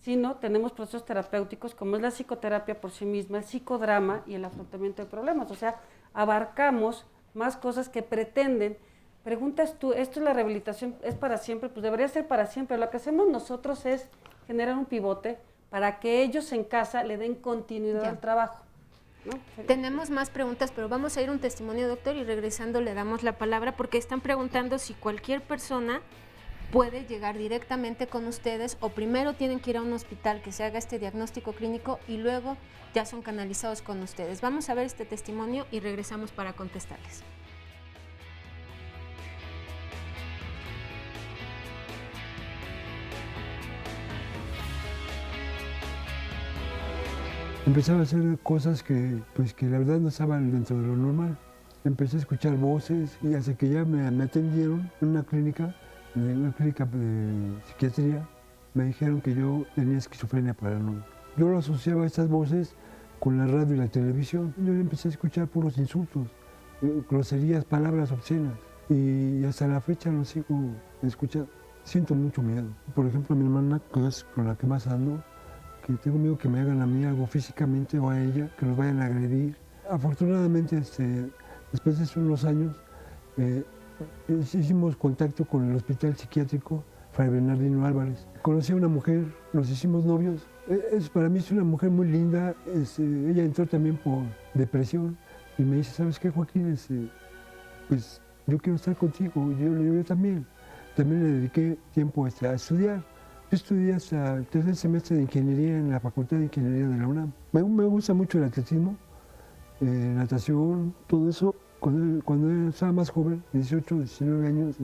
sino tenemos procesos terapéuticos como es la psicoterapia por sí misma, el psicodrama y el afrontamiento de problemas. O sea, abarcamos más cosas que pretenden. Preguntas tú, ¿esto es la rehabilitación? ¿Es para siempre? Pues debería ser para siempre. Lo que hacemos nosotros es generar un pivote para que ellos en casa le den continuidad al trabajo, ¿no? Tenemos más preguntas, pero vamos a ir a un testimonio, doctor, y regresando le damos la palabra porque están preguntando si cualquier persona puede llegar directamente con ustedes o primero tienen que ir a un hospital que se haga este diagnóstico clínico y luego ya son canalizados con ustedes. Vamos a ver este testimonio y regresamos para contestarles. Empezaba a hacer cosas que la verdad no estaban dentro de lo normal. Empecé a escuchar voces y hasta que ya me atendieron en una clínica de psiquiatría, me dijeron que yo tenía esquizofrenia paranoide. Yo lo asociaba a estas voces con la radio y la televisión. Yo empecé a escuchar puros insultos, groserías, palabras obscenas. Y hasta la fecha lo sigo escuchando. Siento mucho miedo. Por ejemplo, a mi hermana, que es con la que más ando, que tengo miedo que me hagan a mí algo físicamente o a ella, que los vayan a agredir. Afortunadamente, después de unos años, hicimos contacto con el hospital psiquiátrico Fray Bernardino Álvarez. Conocí a una mujer, nos hicimos novios. Para mí es una mujer muy linda. Ella entró también por depresión y me dice, ¿sabes qué, Joaquín? Pues yo quiero estar contigo. Yo también. También le dediqué tiempo a estudiar. Yo estudié hasta el tercer semestre de ingeniería en la Facultad de Ingeniería de la UNAM. Me gusta mucho el atletismo, natación, todo eso. Cuando estaba más joven, 18, 19 años,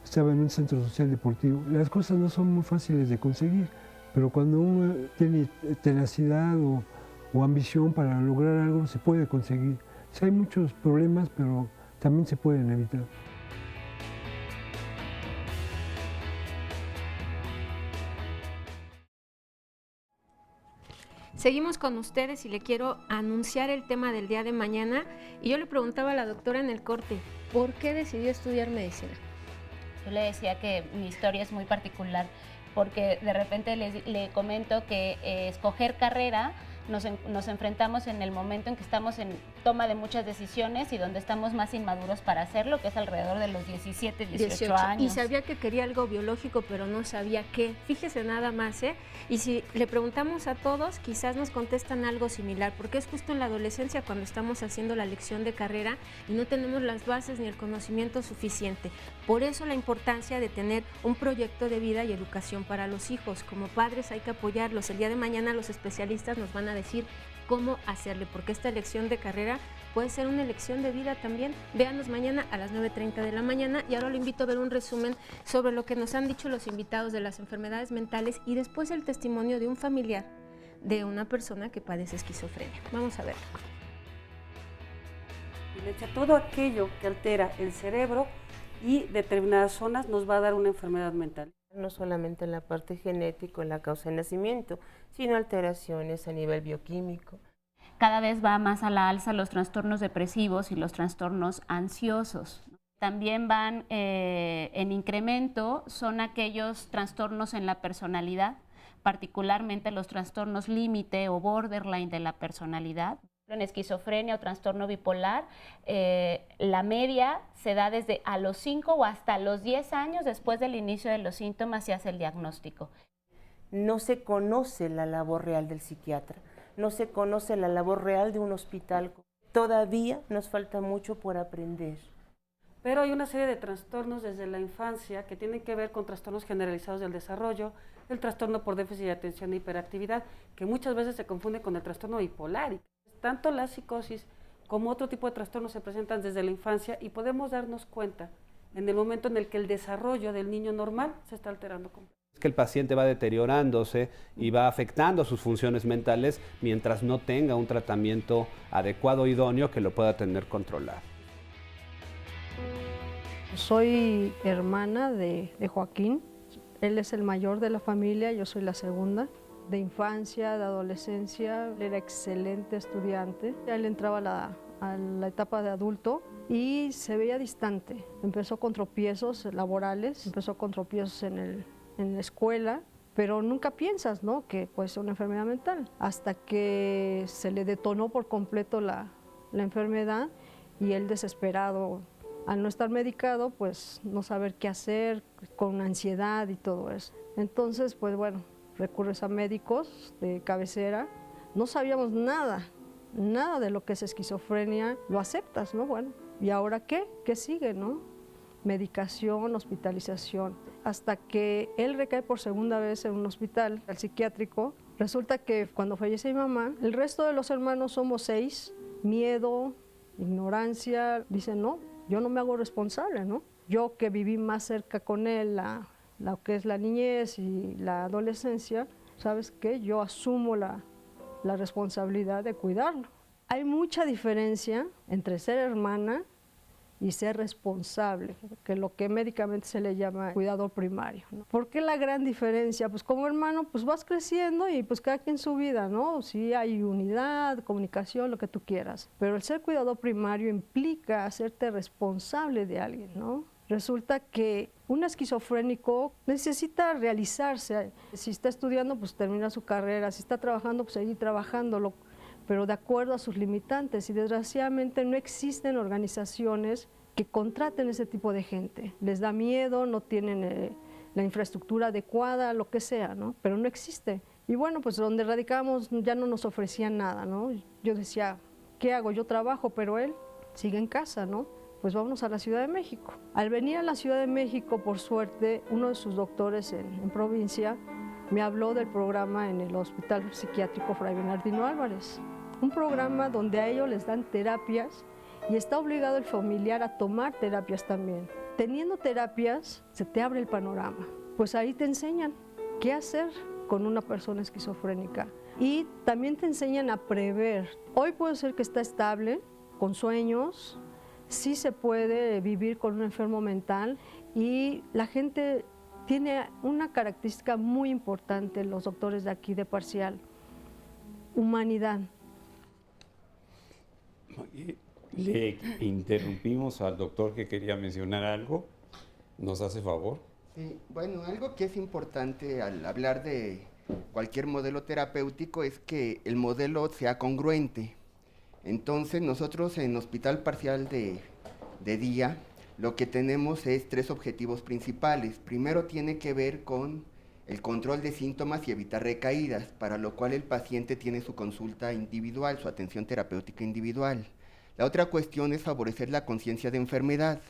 estaba en un centro social deportivo. Las cosas no son muy fáciles de conseguir, pero cuando uno tiene tenacidad o ambición para lograr algo, se puede conseguir. Sí, hay muchos problemas, pero también se pueden evitar. Seguimos con ustedes y le quiero anunciar el tema del día de mañana. Y yo le preguntaba a la doctora en el corte, ¿por qué decidió estudiar medicina? Yo le decía que mi historia es muy particular porque de repente le comento que escoger carrera nos enfrentamos en el momento en que estamos en toma de muchas decisiones y donde estamos más inmaduros para hacerlo, que es alrededor de los 17, 18 años. Y sabía que quería algo biológico, pero no sabía qué. Fíjese nada más, ¿eh? Y si le preguntamos a todos, quizás nos contestan algo similar, porque es justo en la adolescencia cuando estamos haciendo la elección de carrera y no tenemos las bases ni el conocimiento suficiente. Por eso la importancia de tener un proyecto de vida y educación para los hijos. Como padres hay que apoyarlos. El día de mañana los especialistas nos van a decir cómo hacerle, porque esta elección de carrera puede ser una elección de vida también. Véanos mañana a las 9:30 de la mañana y ahora lo invito a ver un resumen sobre lo que nos han dicho los invitados de las enfermedades mentales y después el testimonio de un familiar de una persona que padece esquizofrenia. Vamos a verlo. Todo aquello que altera el cerebro y determinadas zonas nos va a dar una enfermedad mental. No solamente en la parte genética, en la causa de nacimiento, sino alteraciones a nivel bioquímico. Cada vez va más a la alza los trastornos depresivos y los trastornos ansiosos. También van en incremento, son aquellos trastornos en la personalidad, particularmente los trastornos límite o borderline de la personalidad. En esquizofrenia o trastorno bipolar, la media se da desde a los 5 o hasta los 10 años después del inicio de los síntomas se hace el diagnóstico. No se conoce la labor real del psiquiatra, no se conoce la labor real de un hospital. Todavía nos falta mucho por aprender. Pero hay una serie de trastornos desde la infancia que tienen que ver con trastornos generalizados del desarrollo, el trastorno por déficit de atención e hiperactividad, que muchas veces se confunde con el trastorno bipolar. Tanto la psicosis como otro tipo de trastornos se presentan desde la infancia y podemos darnos cuenta en el momento en el que el desarrollo del niño normal se está alterando. Es que el paciente va deteriorándose y va afectando sus funciones mentales mientras no tenga un tratamiento adecuado, idóneo, que lo pueda tener controlado. Soy hermana de Joaquín, él es el mayor de la familia, yo soy la segunda. De infancia, de adolescencia, él era excelente estudiante. Él entraba a la etapa de adulto y se veía distante. Empezó con tropiezos laborales, empezó con tropiezos en la escuela, pero nunca piensas, ¿no?, que puede ser una enfermedad mental. Hasta que se le detonó por completo la enfermedad y él desesperado, al no estar medicado, pues no saber qué hacer, con ansiedad y todo eso. Entonces, pues bueno, recurres a médicos de cabecera, no sabíamos nada de lo que es esquizofrenia, lo aceptas, ¿no? Bueno, ¿y ahora qué? ¿Qué sigue, no? Medicación, hospitalización, hasta que él recae por segunda vez en un hospital, el psiquiátrico. Resulta que cuando fallece mi mamá, el resto de los hermanos somos 6, miedo, ignorancia, dicen, no, yo no me hago responsable, ¿no? Yo que viví más cerca con él, lo que es la niñez y la adolescencia, ¿sabes qué? Yo asumo la responsabilidad de cuidarlo. Hay mucha diferencia entre ser hermana y ser responsable, que lo que médicamente se le llama cuidador primario, ¿no? ¿Por qué la gran diferencia? Pues como hermano, pues vas creciendo y pues cada quien su vida, ¿no? Sí hay unidad, comunicación, lo que tú quieras, pero el ser cuidador primario implica hacerte responsable de alguien, ¿no? Resulta que un esquizofrénico necesita realizarse. Si está estudiando, pues termina su carrera. Si está trabajando, pues seguir trabajándolo, pero de acuerdo a sus limitantes. Y desgraciadamente no existen organizaciones que contraten ese tipo de gente. Les da miedo, no tienen la infraestructura adecuada, lo que sea, ¿no? Pero no existe. Y bueno, pues donde radicábamos ya no nos ofrecían nada, ¿no? Yo decía, ¿qué hago? Yo trabajo, pero él sigue en casa, ¿no? Pues vámonos a la Ciudad de México. Al venir a la Ciudad de México, por suerte, uno de sus doctores en provincia me habló del programa en el Hospital Psiquiátrico Fray Bernardino Álvarez. Un programa donde a ellos les dan terapias y está obligado el familiar a tomar terapias también. Teniendo terapias, se te abre el panorama. Pues ahí te enseñan qué hacer con una persona esquizofrénica. Y también te enseñan a prever. Hoy puede ser que está estable, con sueños, sí se puede vivir con un enfermo mental y la gente tiene una característica muy importante, los doctores de aquí de Parcial, humanidad. Le interrumpimos al doctor que quería mencionar algo. ¿Nos hace favor? Sí, bueno, algo que es importante al hablar de cualquier modelo terapéutico es que el modelo sea congruente. Entonces, nosotros en Hospital Parcial de Día, lo que tenemos es 3 objetivos principales. Primero tiene que ver con el control de síntomas y evitar recaídas, para lo cual el paciente tiene su consulta individual, su atención terapéutica individual. La otra cuestión es favorecer la conciencia de enfermedad,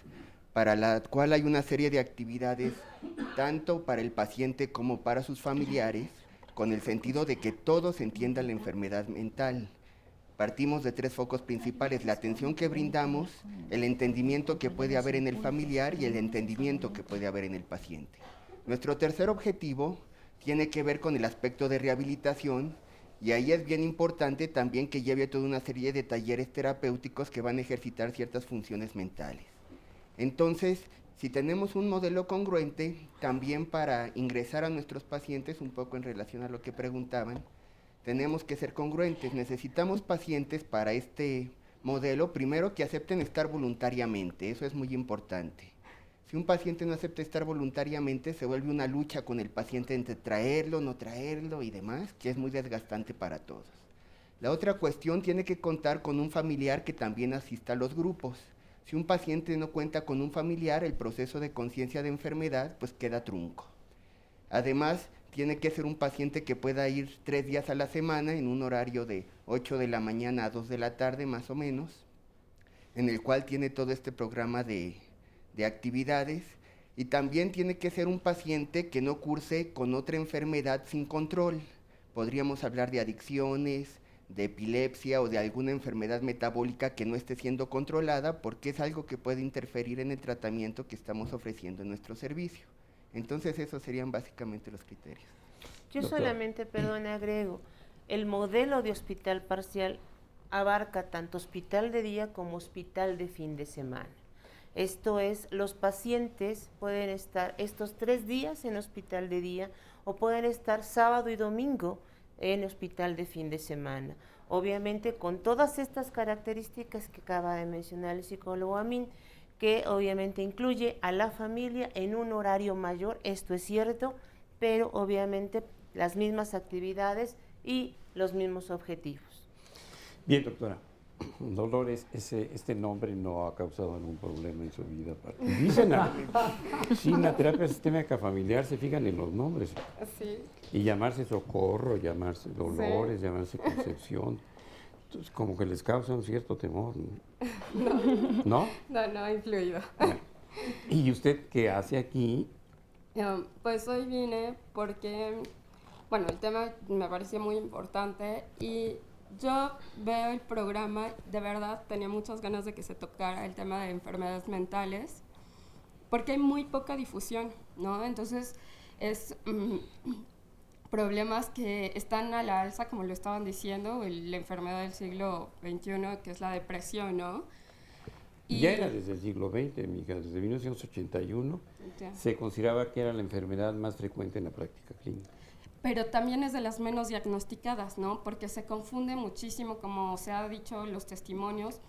para la cual hay una serie de actividades, tanto para el paciente como para sus familiares, con el sentido de que todos entiendan la enfermedad mental. Partimos de 3 focos principales: la atención que brindamos, el entendimiento que puede haber en el familiar y el entendimiento que puede haber en el paciente. Nuestro tercer objetivo tiene que ver con el aspecto de rehabilitación, y ahí es bien importante también que lleve toda una serie de talleres terapéuticos que van a ejercitar ciertas funciones mentales. Entonces, si tenemos un modelo congruente, también para ingresar a nuestros pacientes, un poco en relación a lo que preguntaban, tenemos que ser congruentes. Necesitamos pacientes para este modelo, primero, que acepten estar voluntariamente, eso es muy importante. Si un paciente no acepta estar voluntariamente, se vuelve una lucha con el paciente entre traerlo, no traerlo y demás, que es muy desgastante para todos. La otra cuestión tiene que contar con un familiar que también asista a los grupos. Si un paciente no cuenta con un familiar, el proceso de conciencia de enfermedad pues queda trunco. Además, tiene que ser un paciente que pueda ir 3 días a la semana en un horario de 8 de la mañana a 2 de la tarde más o menos, en el cual tiene todo este programa de actividades, y también tiene que ser un paciente que no curse con otra enfermedad sin control. Podríamos hablar de adicciones, de epilepsia o de alguna enfermedad metabólica que no esté siendo controlada, porque es algo que puede interferir en el tratamiento que estamos ofreciendo en nuestro servicio. Entonces esos serían básicamente los criterios. Yo solamente, perdón, agrego, el modelo de hospital parcial abarca tanto hospital de día como hospital de fin de semana. Esto es, los pacientes pueden estar estos 3 días en hospital de día o pueden estar sábado y domingo en hospital de fin de semana. Obviamente con todas estas características que acaba de mencionar el psicólogo Amin, que obviamente incluye a la familia en un horario mayor, esto es cierto, pero obviamente las mismas actividades y los mismos objetivos. Bien, doctora. Dolores, este nombre no ha causado ningún problema en su vida. Dicen, sí, en la terapia sistémica familiar se fijan en los nombres. Sí. Y llamarse Socorro, llamarse Dolores, sí, llamarse Concepción. Entonces, como que les causa un cierto temor, ¿no? ¿No? No ha influido. ¿Y usted qué hace aquí? Pues hoy vine porque, bueno, el tema me pareció muy importante y yo veo el programa, de verdad tenía muchas ganas de que se tocara el tema de enfermedades mentales, porque hay muy poca difusión, ¿no? Entonces, es problemas que están a la alza, como lo estaban diciendo, la enfermedad del siglo XXI, que es la depresión, ¿no? Y ya era desde el siglo XX, mija, desde 1981 ya se consideraba que era la enfermedad más frecuente en la práctica clínica. Pero también es de las menos diagnosticadas, ¿no? Porque se confunde muchísimo, como se ha dicho en los testimonios,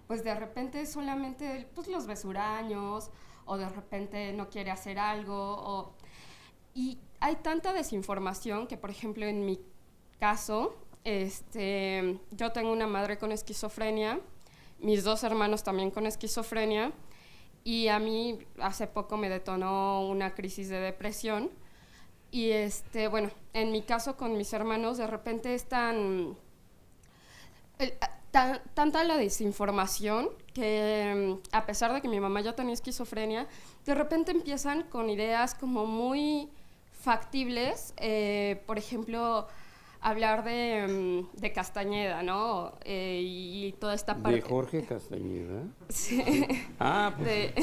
pues de repente solamente pues, los besuraños, o de repente no quiere hacer algo, y hay tanta desinformación que, por ejemplo, en mi caso, yo tengo una madre con esquizofrenia, mis 2 hermanos también con esquizofrenia, Y a mí hace poco me detonó una crisis de depresión. Y bueno, en mi caso con mis hermanos, de repente es tanta la desinformación que a pesar de que mi mamá ya tenía esquizofrenia, de repente empiezan con ideas como muy factibles, por ejemplo, hablar de Castañeda, ¿no? Y toda esta parte... ¿De Jorge Castañeda? Sí. Ah, pues...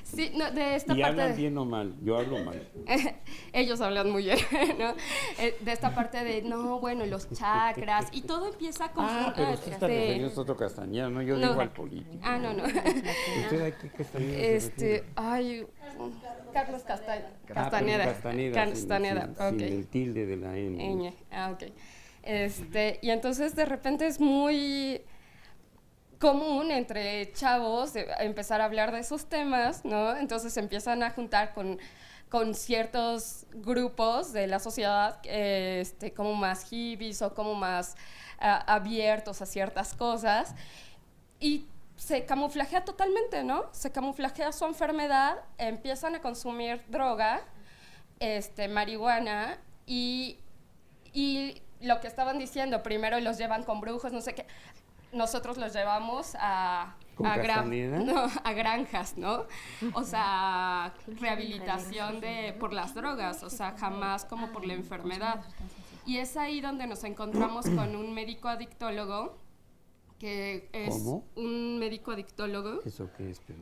Sí, no, de esta ¿Y parte hablan bien o mal? Yo hablo mal. Ellos hablan muy bien, ¿no? De esta parte de, no, bueno, los chakras, y todo empieza con... pero usted está refiriendo a otro Castañeda, ¿no? Yo digo al político. No. ¿Usted a qué Castañeda Carlos Castañeda. Castañeda, sin el tilde de la N. Ok. Y entonces de repente es muy común entre chavos empezar a hablar de esos temas, ¿no? Entonces se empiezan a juntar con ciertos grupos de la sociedad, como más hippies o como más abiertos a ciertas cosas, y se camuflajea totalmente, ¿no? Se camuflajea su enfermedad, empiezan a consumir droga, marihuana, y lo que estaban diciendo, primero los llevan con brujos, no sé qué. Nosotros los llevamos a granjas, ¿no? O sea, rehabilitación por las drogas, o sea, jamás como por la enfermedad. Y es ahí donde nos encontramos con un médico adictólogo, que es ¿Cómo? Un médico adictólogo. ¿Eso qué es? Pero...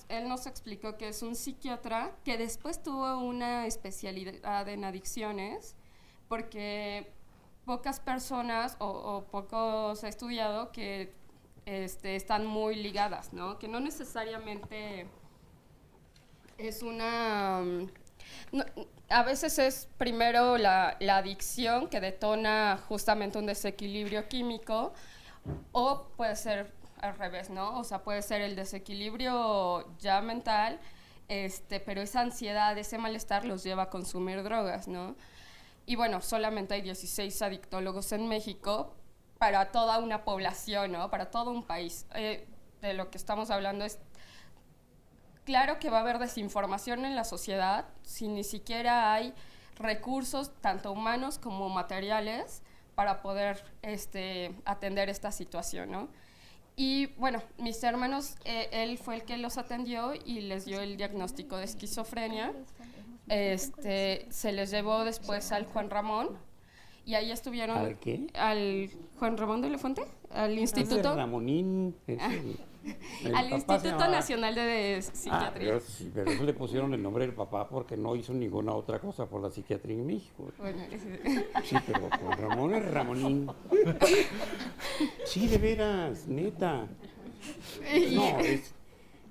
Él nos explicó que es un psiquiatra que después tuvo una especialidad en adicciones, porque pocas personas o pocos he estudiado que están muy ligadas, ¿no? Que no necesariamente es una... No, a veces es primero la adicción que detona justamente un desequilibrio químico, o puede ser al revés, ¿no? O sea, puede ser el desequilibrio ya mental, pero esa ansiedad, ese malestar los lleva a consumir drogas, ¿no? Y bueno, solamente hay 16 adictólogos en México para toda una población, ¿no? Para todo un país. De lo que estamos hablando es, claro que va a haber desinformación en la sociedad si ni siquiera hay recursos, tanto humanos como materiales, para poder atender esta situación, ¿no? Y bueno, mis hermanos, él fue el que los atendió y les dio el diagnóstico de esquizofrenia. Se les llevó después al Juan Ramón, y ahí estuvieron... ¿Al qué? Al Juan Ramón de la Fuente, al Instituto... Ramonín, al Instituto Nacional de Psiquiatría. Pero eso le pusieron el nombre del papá porque no hizo ninguna otra cosa por la psiquiatría en México. Bueno, sí, pero Juan Ramón es Ramonín. Sí, de veras, neta. No,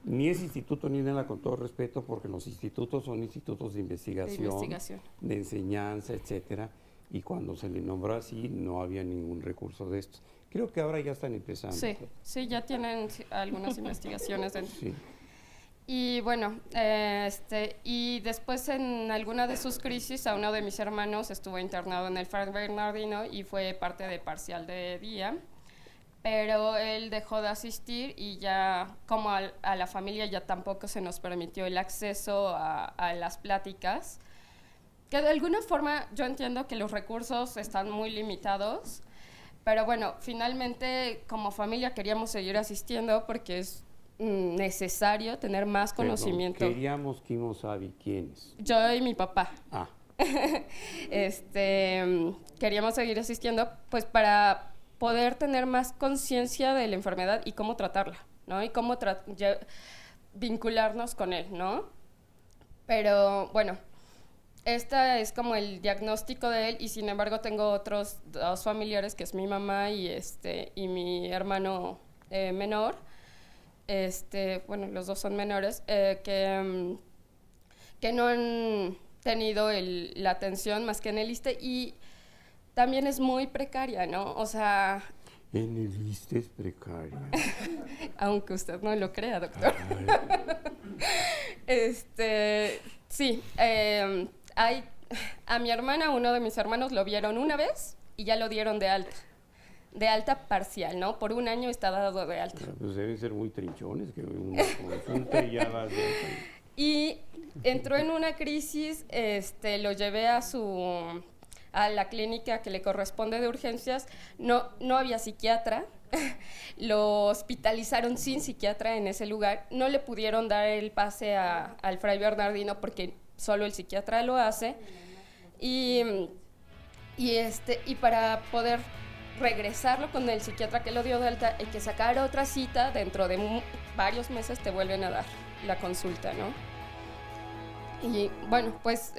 ni es instituto ni nada, con todo respeto, porque los institutos son institutos de investigación, de enseñanza, etcétera, y cuando se le nombró así no había ningún recurso de estos. Creo que ahora ya están empezando. Sí, ya tienen algunas investigaciones dentro. Sí. Y bueno, y después en alguna de sus crisis a uno de mis hermanos estuvo internado en el Fray Bernardino y fue parte de parcial de día, pero él dejó de asistir y ya como a la familia ya tampoco se nos permitió el acceso a las pláticas, que de alguna forma yo entiendo que los recursos están muy limitados, pero bueno, finalmente como familia queríamos seguir asistiendo porque es necesario tener más conocimiento. Queríamos, ¿quién no sabe quiénes? Yo y mi papá. Ah. Queríamos seguir asistiendo pues para poder tener más conciencia de la enfermedad y cómo tratarla, ¿no? Y cómo vincularnos con él, ¿no? Pero bueno, este es como el diagnóstico de él, y sin embargo tengo otros dos familiares, que es mi mamá y mi hermano menor. Bueno, los dos son menores, que no han tenido la atención más que en el ISSSTE, y también es muy precaria, ¿no? O sea... En el ISSSTE es precaria. Aunque usted no lo crea, doctor. Sí, a mi hermana, uno de mis hermanos, lo vieron una vez y ya lo dieron de alta, de alta parcial, ¿no? Por un año está dado de alta. Pues deben ser muy trinchones, que una consulta y ya vas de alta. Y entró en una crisis, lo llevé a la clínica que le corresponde de urgencias, no había psiquiatra, lo hospitalizaron sin psiquiatra en ese lugar, no le pudieron dar el pase al Fray Bernardino porque solo el psiquiatra lo hace, y para poder regresarlo con el psiquiatra que lo dio de alta, hay que sacar otra cita, dentro de varios meses te vuelven a dar la consulta, ¿no? Y bueno, pues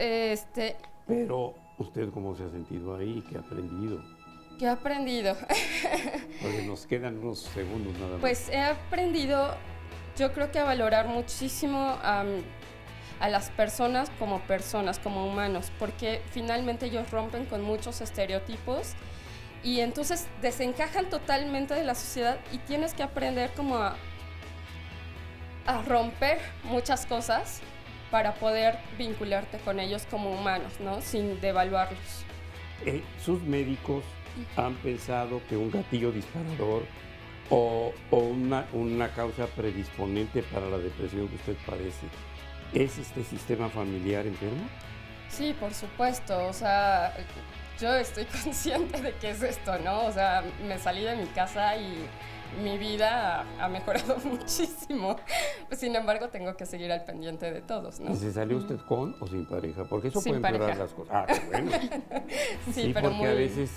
Pero, ¿usted cómo se ha sentido ahí? ¿Qué ha aprendido? ¿Qué he aprendido? Porque nos quedan unos segundos nada más. Pues he aprendido, yo creo que a valorar muchísimo a las personas, como humanos, porque finalmente ellos rompen con muchos estereotipos y entonces desencajan totalmente de la sociedad y tienes que aprender como a romper muchas cosas para poder vincularte con ellos como humanos, ¿no? Sin devaluarlos. ¿Sus médicos han pensado que un gatillo disparador o una causa predisponente para la depresión que usted padece es este sistema familiar enfermo? Sí, por supuesto, o sea, yo estoy consciente de que es esto, ¿no? O sea, me salí de mi casa y mi vida ha mejorado muchísimo. Sin embargo, tengo que seguir al pendiente de todos, ¿no? ¿Y se salió usted con o sin pareja? Porque eso Sin puede empeorar pareja. las cosas. Ah, qué bueno. Sí, pero porque a veces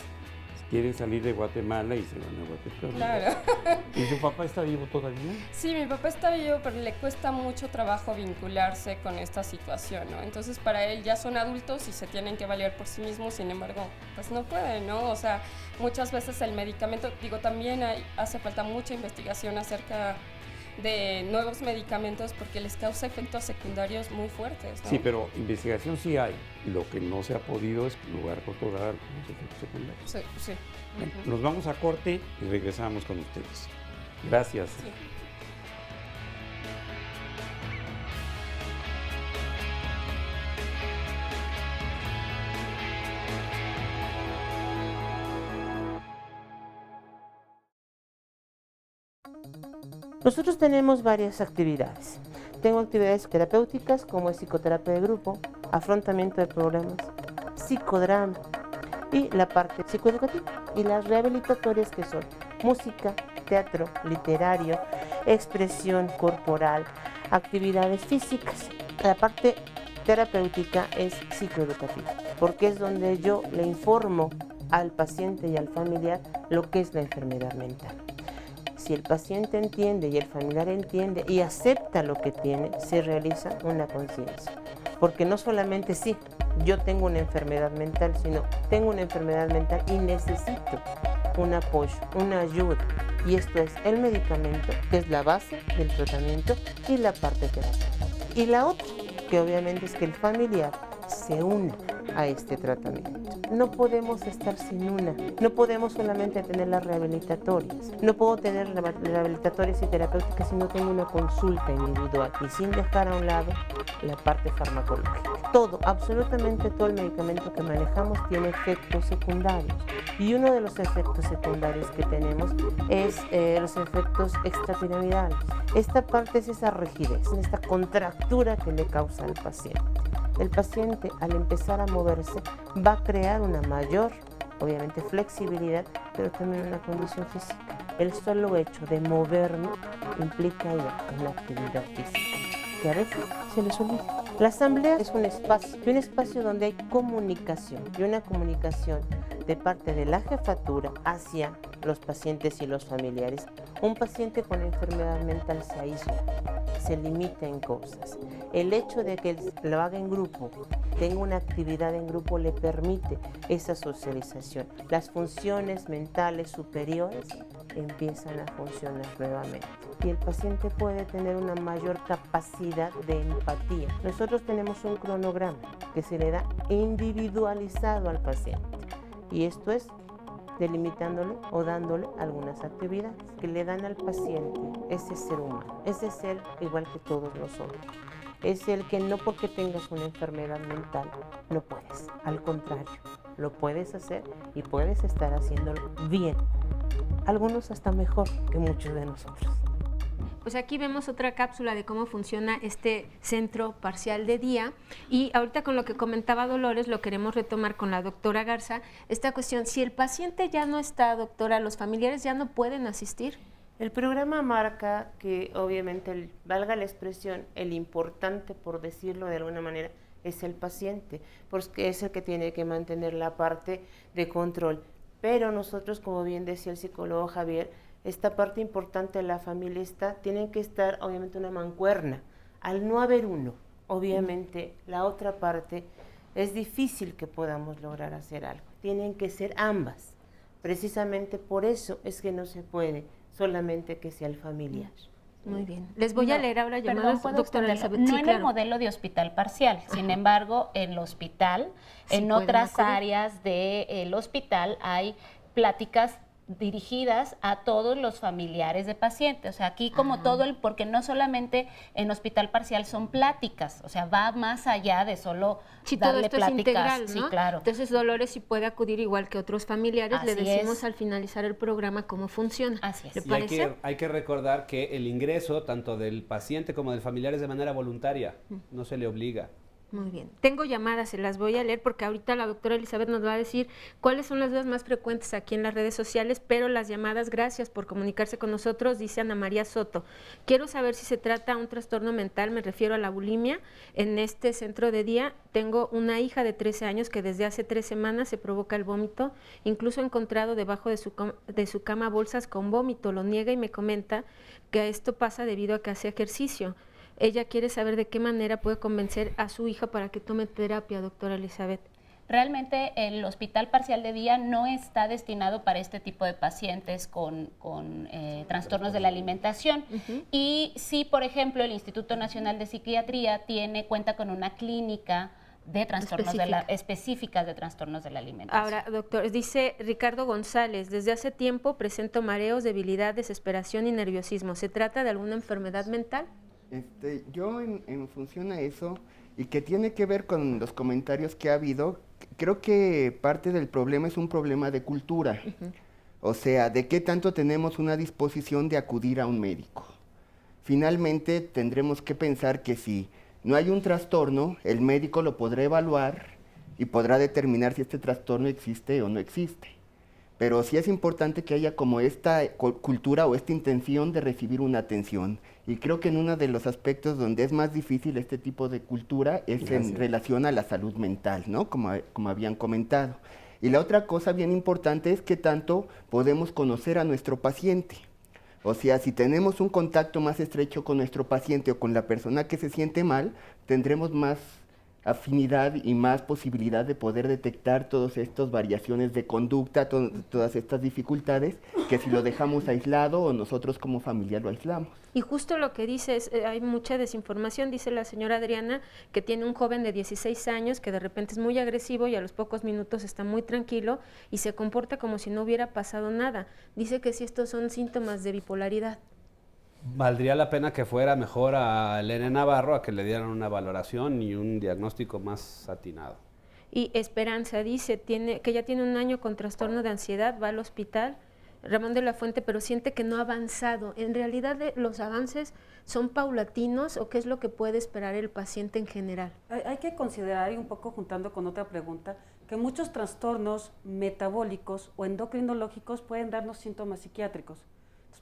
quieren salir de Guatemala y se van a Guatemala. Claro. ¿Y su papá está vivo todavía? Sí, mi papá está vivo, pero le cuesta mucho trabajo vincularse con esta situación, ¿no? Entonces, para él ya son adultos y se tienen que valer por sí mismos, sin embargo, pues no pueden, ¿no? O sea, muchas veces el medicamento, también hace falta mucha investigación acerca de nuevos medicamentos porque les causa efectos secundarios muy fuertes, ¿no? Sí, pero investigación sí hay. Lo que no se ha podido es lugar corporal con los efectos secundarios. Sí, sí. Bueno, nos vamos a corte y regresamos con ustedes. Gracias. Sí. Nosotros tenemos varias actividades. Tengo actividades terapéuticas como es psicoterapia de grupo, afrontamiento de problemas, psicodrama y la parte psicoeducativa. Y las rehabilitatorias que son música, teatro, literario, expresión corporal, actividades físicas. La parte terapéutica es psicoeducativa, porque es donde yo le informo al paciente y al familiar lo que es la enfermedad mental. Si el paciente entiende y el familiar entiende y acepta lo que tiene, se realiza una conciencia. Porque no solamente sí, yo tengo una enfermedad mental, sino tengo una enfermedad mental y necesito un apoyo, una ayuda. Y esto es el medicamento, que es la base del tratamiento, y la parte terapéutica. Y la otra, que obviamente es que el familiar se una a este tratamiento. No podemos estar sin una. No podemos solamente tener las rehabilitatorias. No puedo tener rehabilitatorias y terapéuticas si no tengo una consulta individual y sin dejar a un lado la parte farmacológica. Todo, absolutamente todo el medicamento que manejamos tiene efectos secundarios. Y uno de los efectos secundarios que tenemos es los efectos extrapiramidales. Esta parte es esa rigidez, esta contractura que le causa al paciente. El paciente, al empezar a moverse, va a crear una mayor, obviamente, flexibilidad, pero también una condición física. El solo hecho de moverme implica ya una actividad física, que a veces se les olvida. La asamblea es un espacio donde hay comunicación, y una comunicación de parte de la jefatura hacia los pacientes y los familiares. Un paciente con enfermedad mental se aísla, se limita en cosas. El hecho de que lo haga en grupo, tenga una actividad en grupo, le permite esa socialización. Las funciones mentales superiores empiezan a funcionar nuevamente y el paciente puede tener una mayor capacidad de empatía. Nosotros tenemos un cronograma que se le da individualizado al paciente y esto es delimitándole o dándole algunas actividades que le dan al paciente ese ser humano, ese ser igual que todos nosotros. Es el que no porque tengas una enfermedad mental no puedes, al contrario, lo puedes hacer y puedes estar haciéndolo bien, algunos hasta mejor que muchos de nosotros. Pues aquí vemos otra cápsula de cómo funciona este centro parcial de día y ahorita con lo que comentaba Dolores lo queremos retomar con la doctora Garza, esta cuestión, si el paciente ya no está, doctora, ¿los familiares ya no pueden asistir? El programa marca que obviamente, valga la expresión, el importante, por decirlo de alguna manera, es el paciente, porque es el que tiene que mantener la parte de control. Pero nosotros, como bien decía el psicólogo Javier, esta parte importante de la familia tienen que estar obviamente una mancuerna. Al no haber uno, obviamente la otra parte es difícil que podamos lograr hacer algo. Tienen que ser ambas. Precisamente por eso es que no se puede solamente que sea el familiar. Muy bien. Les voy a leer ahora llamadas, doctora Elizabeth. No Sí, en claro. el modelo de hospital parcial, sin embargo, en el hospital, Sí en pueden otras acudir. áreas del hospital hay pláticas dirigidas a todos los familiares de pacientes, o sea, aquí como todo porque no solamente en hospital parcial son pláticas, o sea, va más allá de solo Sí, todo darle esto pláticas. es integral, ¿no? Sí, claro. Entonces Dolores sí puede acudir igual que otros familiares, le Así decimos es. al finalizar el programa cómo funciona. Así es. ¿Le Y parece? hay que recordar que el ingreso tanto del paciente como del familiar es de manera voluntaria, no se le obliga. Muy bien. Tengo llamadas, se las voy a leer porque ahorita la doctora Elizabeth nos va a decir cuáles son las dudas más frecuentes aquí en las redes sociales, pero las llamadas, gracias por comunicarse con nosotros, dice Ana María Soto. Quiero saber si se trata de un trastorno mental, me refiero a la bulimia. En este centro de día tengo una hija de 13 años que desde hace 3 semanas se provoca el vómito, incluso he encontrado debajo de su cama bolsas con vómito, lo niega y me comenta que esto pasa debido a que hace ejercicio. Ella quiere saber de qué manera puede convencer a su hija para que tome terapia, doctora Elizabeth. Realmente el hospital parcial de día no está destinado para este tipo de pacientes con trastornos de la alimentación. Y sí, por ejemplo, el Instituto Nacional de Psiquiatría cuenta con una clínica de trastornos específicas de trastornos de la alimentación. Ahora, doctor, dice Ricardo González, desde hace tiempo presento mareos, debilidad, desesperación y nerviosismo. ¿Se trata de alguna enfermedad mental? Yo en función a eso, y que tiene que ver con los comentarios que ha habido, creo que parte del problema es un problema de cultura. O sea, de qué tanto tenemos una disposición de acudir a un médico. Finalmente tendremos que pensar que si no hay un trastorno, el médico lo podrá evaluar y podrá determinar si este trastorno existe o no existe. Pero sí es importante que haya como esta cultura o esta intención de recibir una atención. Y creo que en uno de los aspectos donde es más difícil este tipo de cultura es en relación a la salud mental, ¿no? Como habían comentado. Y la otra cosa bien importante es que tanto podemos conocer a nuestro paciente. O sea, si tenemos un contacto más estrecho con nuestro paciente o con la persona que se siente mal, tendremos más afinidad y más posibilidad de poder detectar todas estas variaciones de conducta, todas estas dificultades, que si lo dejamos aislado o nosotros como familia lo aislamos. Y justo lo que dice es, hay mucha desinformación, dice la señora Adriana, que tiene un joven de 16 años que de repente es muy agresivo y a los pocos minutos está muy tranquilo y se comporta como si no hubiera pasado nada. Dice que si estos son síntomas de bipolaridad. Valdría la pena que fuera mejor a Elena Navarro a que le dieran una valoración y un diagnóstico más atinado. Y Esperanza dice que ya tiene 1 año con trastorno de ansiedad, va al hospital, Ramón de la Fuente, pero siente que no ha avanzado. ¿En realidad los avances son paulatinos o qué es lo que puede esperar el paciente en general? Hay que considerar, y un poco juntando con otra pregunta, que muchos trastornos metabólicos o endocrinológicos pueden darnos síntomas psiquiátricos.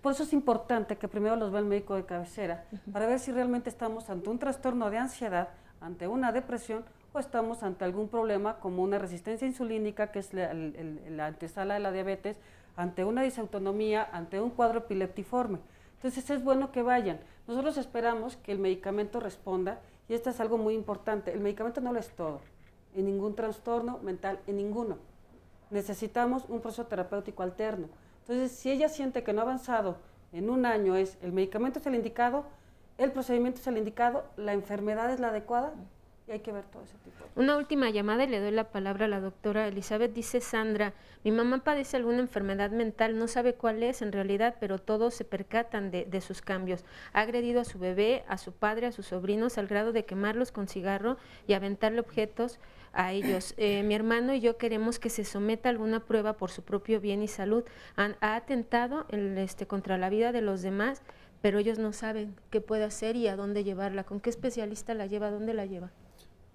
Por eso es importante que primero los vea el médico de cabecera, para ver si realmente estamos ante un trastorno de ansiedad, ante una depresión, o estamos ante algún problema como una resistencia insulínica, que es la antesala de la diabetes, ante una disautonomía, ante un cuadro epileptiforme. Entonces es bueno que vayan. Nosotros esperamos que el medicamento responda, y esto es algo muy importante, el medicamento no lo es todo, en ningún trastorno mental, en ninguno. Necesitamos un proceso terapéutico alterno. Entonces, si ella siente que no ha avanzado en 1 año, el medicamento es el indicado, el procedimiento es el indicado, la enfermedad es la adecuada, y hay que ver todo ese tipo. Una última llamada y le doy la palabra a la doctora Elizabeth. Dice Sandra, mi mamá padece alguna enfermedad mental, no sabe cuál es en realidad, pero todos se percatan de sus cambios. Ha agredido a su bebé, a su padre, a sus sobrinos, al grado de quemarlos con cigarro y aventarle objetos a ellos. Mi hermano y yo queremos que se someta a alguna prueba por su propio bien y salud. Ha atentado contra la vida de los demás, pero ellos no saben qué puede hacer y a dónde llevarla, con qué especialista la lleva, dónde la lleva.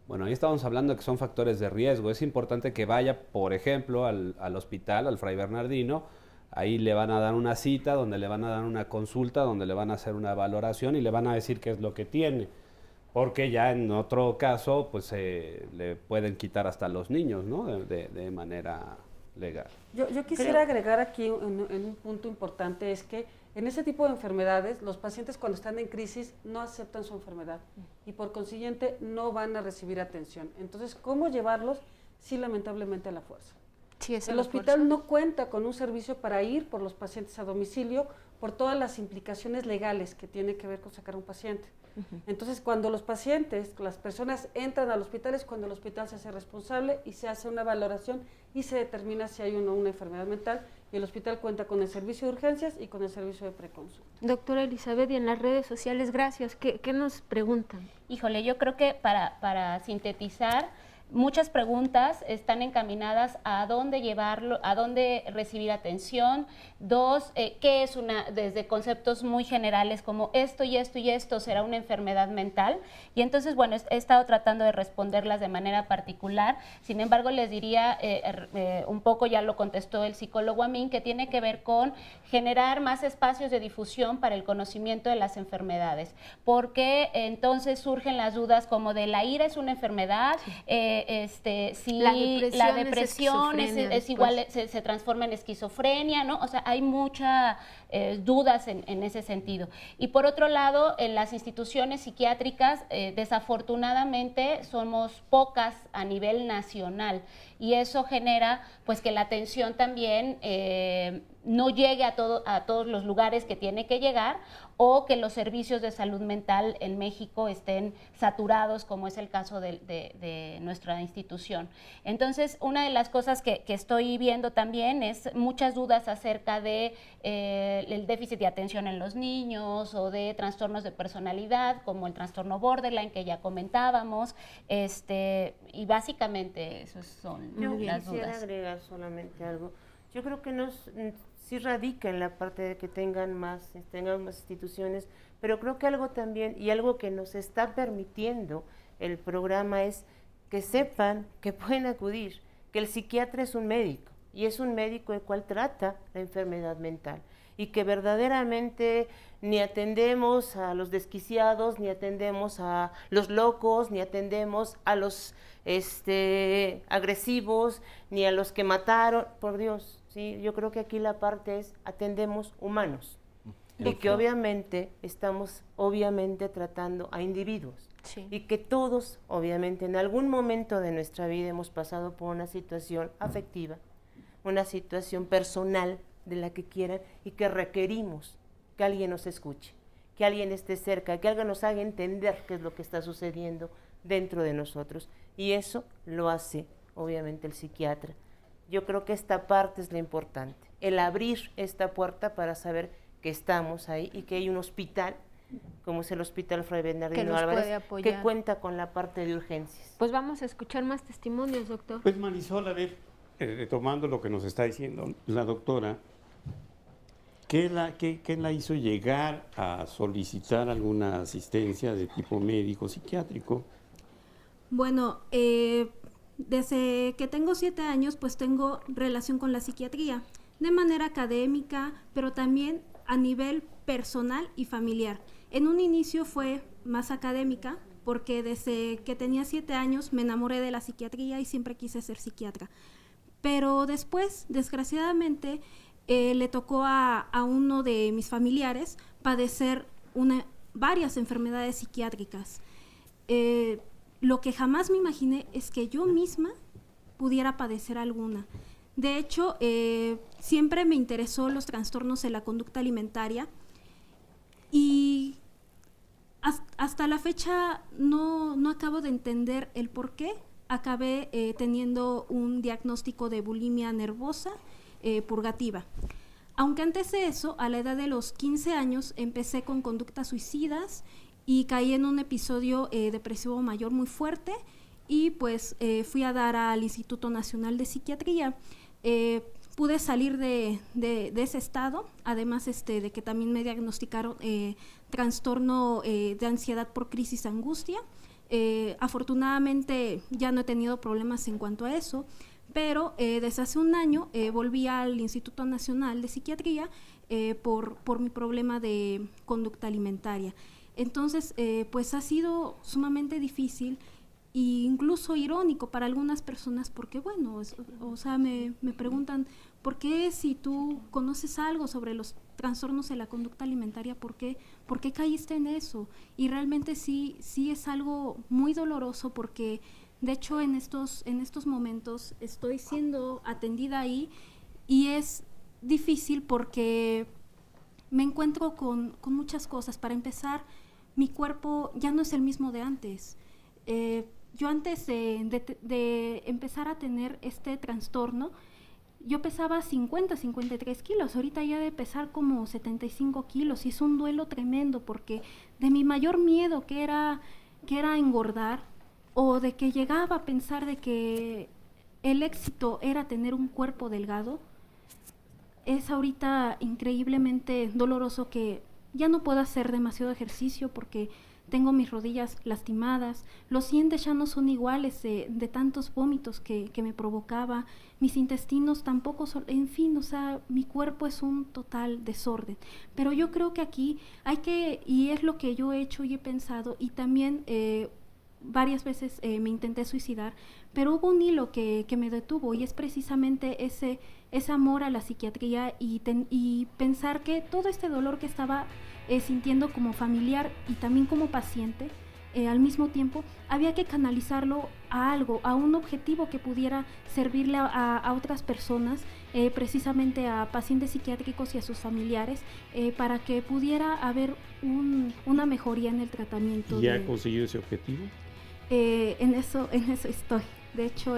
Bueno, ahí estábamos hablando de que son factores de riesgo. Es importante que vaya, por ejemplo, al hospital, al Fray Bernardino. Ahí le van a dar una cita, donde le van a dar una consulta, donde le van a hacer una valoración y le van a decir qué es lo que tiene. Porque ya en otro caso, pues le pueden quitar hasta los niños, ¿no? De manera legal. Yo quisiera agregar aquí en un punto importante, es que en ese tipo de enfermedades, los pacientes cuando están en crisis no aceptan su enfermedad y por consiguiente no van a recibir atención. Entonces, ¿cómo llevarlos? Sí, lamentablemente a la fuerza. Sí, el hospital no cuenta con un servicio para ir por los pacientes a domicilio por todas las implicaciones legales que tiene que ver con sacar a un paciente. Entonces, cuando los pacientes, las personas entran al hospital es cuando el hospital se hace responsable y se hace una valoración y se determina si hay o no una enfermedad mental y el hospital cuenta con el servicio de urgencias y con el servicio de preconsulta. Doctora Elizabeth, y en las redes sociales, gracias, ¿qué nos preguntan? Híjole, yo creo que para sintetizar, muchas preguntas están encaminadas a dónde llevarlo, a dónde recibir atención. Dos, ¿qué es desde conceptos muy generales como esto y esto y esto será una enfermedad mental? Y entonces, bueno, he estado tratando de responderlas de manera particular. Sin embargo, les diría, un poco ya lo contestó el psicólogo Amin, que tiene que ver con generar más espacios de difusión para el conocimiento de las enfermedades. Porque entonces surgen las dudas como de la ira es una enfermedad, si la depresión es igual, se transforma en esquizofrenia, ¿no? O sea, hay muchas dudas en ese sentido. Y por otro lado, en las instituciones psiquiátricas, desafortunadamente, somos pocas a nivel nacional y eso genera pues que la atención también no llegue a todos los lugares que tiene que llegar o que los servicios de salud mental en México estén saturados, como es el caso de nuestra institución. Entonces, una de las cosas que estoy viendo también es muchas dudas acerca de el déficit de atención en los niños o de trastornos de personalidad, como el trastorno borderline que ya comentábamos, y básicamente esas son las dudas. Quisiera agregar solamente algo. Yo creo que sí radica en la parte de que tengan más instituciones, pero creo que algo también, y algo que nos está permitiendo el programa es que sepan que pueden acudir, que el psiquiatra es un médico, y es un médico el cual trata la enfermedad mental, y que verdaderamente ni atendemos a los desquiciados, ni atendemos a los locos, ni atendemos a los agresivos, ni a los que mataron, por Dios. Sí, yo creo que aquí la parte es atendemos humanos y que obviamente estamos tratando a individuos y que todos obviamente en algún momento de nuestra vida hemos pasado por una situación afectiva, una situación personal de la que quieran y que requerimos que alguien nos escuche, que alguien esté cerca, que alguien nos haga entender qué es lo que está sucediendo dentro de nosotros y eso lo hace obviamente el psiquiatra. Yo creo que esta parte es lo importante, el abrir esta puerta para saber que estamos ahí y que hay un hospital, como es el Hospital Fray Bernardino Álvarez, que cuenta con la parte de urgencias. Pues vamos a escuchar más testimonios, doctor. Pues Marisol, a ver, retomando lo que nos está diciendo la doctora, ¿qué la hizo llegar a solicitar alguna asistencia de tipo médico psiquiátrico? Bueno, desde que tengo 7 años, pues tengo relación con la psiquiatría, de manera académica, pero también a nivel personal y familiar. En un inicio fue más académica, porque desde que tenía 7 años me enamoré de la psiquiatría y siempre quise ser psiquiatra. Pero después, desgraciadamente, le tocó a uno de mis familiares padecer varias enfermedades psiquiátricas. Lo que jamás me imaginé es que yo misma pudiera padecer alguna. De hecho, siempre me interesó los trastornos de la conducta alimentaria y hasta la fecha no acabo de entender el por qué. Acabé teniendo un diagnóstico de bulimia nervosa purgativa. Aunque antes de eso, a la edad de los 15 años, empecé con conductas suicidas y caí en un episodio depresivo mayor muy fuerte y pues fui a dar al Instituto Nacional de Psiquiatría. Pude salir de ese estado, además de que también me diagnosticaron trastorno de ansiedad por crisis angustia. Afortunadamente ya no he tenido problemas en cuanto a eso, pero desde hace un año volví al Instituto Nacional de Psiquiatría por mi problema de conducta alimentaria. Entonces, pues ha sido sumamente difícil e incluso irónico para algunas personas porque, bueno, o sea, me preguntan, ¿por qué si tú conoces algo sobre los trastornos de la conducta alimentaria, ¿por qué caíste en eso? Y realmente sí es algo muy doloroso porque, de hecho, en estos momentos estoy siendo atendida ahí y es difícil porque me encuentro con muchas cosas. Para empezar, mi cuerpo ya no es el mismo de antes. Yo antes de empezar a tener este trastorno, yo pesaba 53 kilos, ahorita ya de pesar como 75 kilos y es un duelo tremendo porque de mi mayor miedo que era engordar o de que llegaba a pensar de que el éxito era tener un cuerpo delgado, es ahorita increíblemente doloroso que ya no puedo hacer demasiado ejercicio porque tengo mis rodillas lastimadas, los dientes ya no son iguales de tantos vómitos que me provocaba, mis intestinos tampoco son, en fin, o sea, mi cuerpo es un total desorden. Pero yo creo que aquí hay que, y es lo que yo he hecho y he pensado, y también varias veces me intenté suicidar, pero hubo un hilo que me detuvo y es precisamente ese amor a la psiquiatría y pensar que todo este dolor que estaba sintiendo como familiar y también como paciente, al mismo tiempo, había que canalizarlo a algo, a un objetivo que pudiera servirle a otras personas, precisamente a pacientes psiquiátricos y a sus familiares, para que pudiera haber una mejoría en el tratamiento. ¿Ya ha conseguido ese objetivo? En eso estoy. De hecho,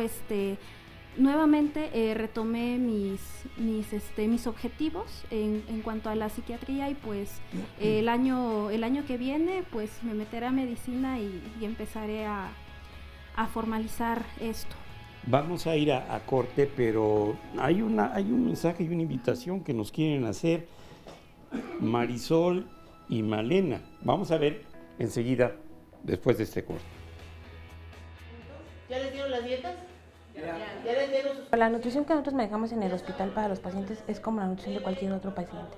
nuevamente retomé mis objetivos en cuanto a la psiquiatría y pues el año que viene pues me meteré a medicina y empezaré a formalizar esto. Vamos a ir a corte, pero hay un mensaje y una invitación que nos quieren hacer Marisol y Malena. Vamos a ver enseguida después de este corte. ¿Ya les dieron las dietas? ¿Ya les dieron sus... La nutrición que nosotros manejamos en el hospital para los pacientes es como la nutrición de cualquier otro paciente.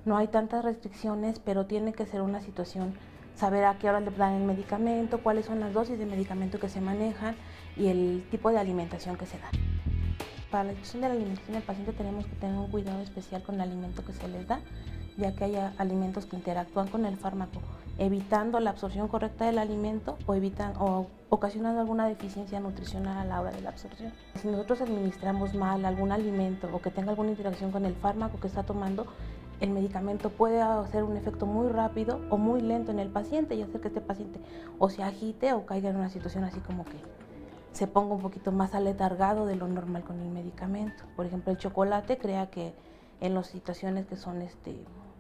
No hay tantas restricciones, pero tiene que ser una situación, saber a qué hora le dan el medicamento, cuáles son las dosis de medicamento que se manejan y el tipo de alimentación que se da. Para la nutrición de la alimentación del paciente tenemos que tener un cuidado especial con el alimento que se les da, ya que hay alimentos que interactúan con el fármaco, evitando la absorción correcta del alimento o ocasionando alguna deficiencia nutricional a la hora de la absorción. Si nosotros administramos mal algún alimento o que tenga alguna interacción con el fármaco que está tomando, el medicamento puede hacer un efecto muy rápido o muy lento en el paciente y hacer que este paciente o se agite o caiga en una situación así como que se ponga un poquito más aletargado de lo normal con el medicamento. Por ejemplo, el chocolate crea que en las situaciones que son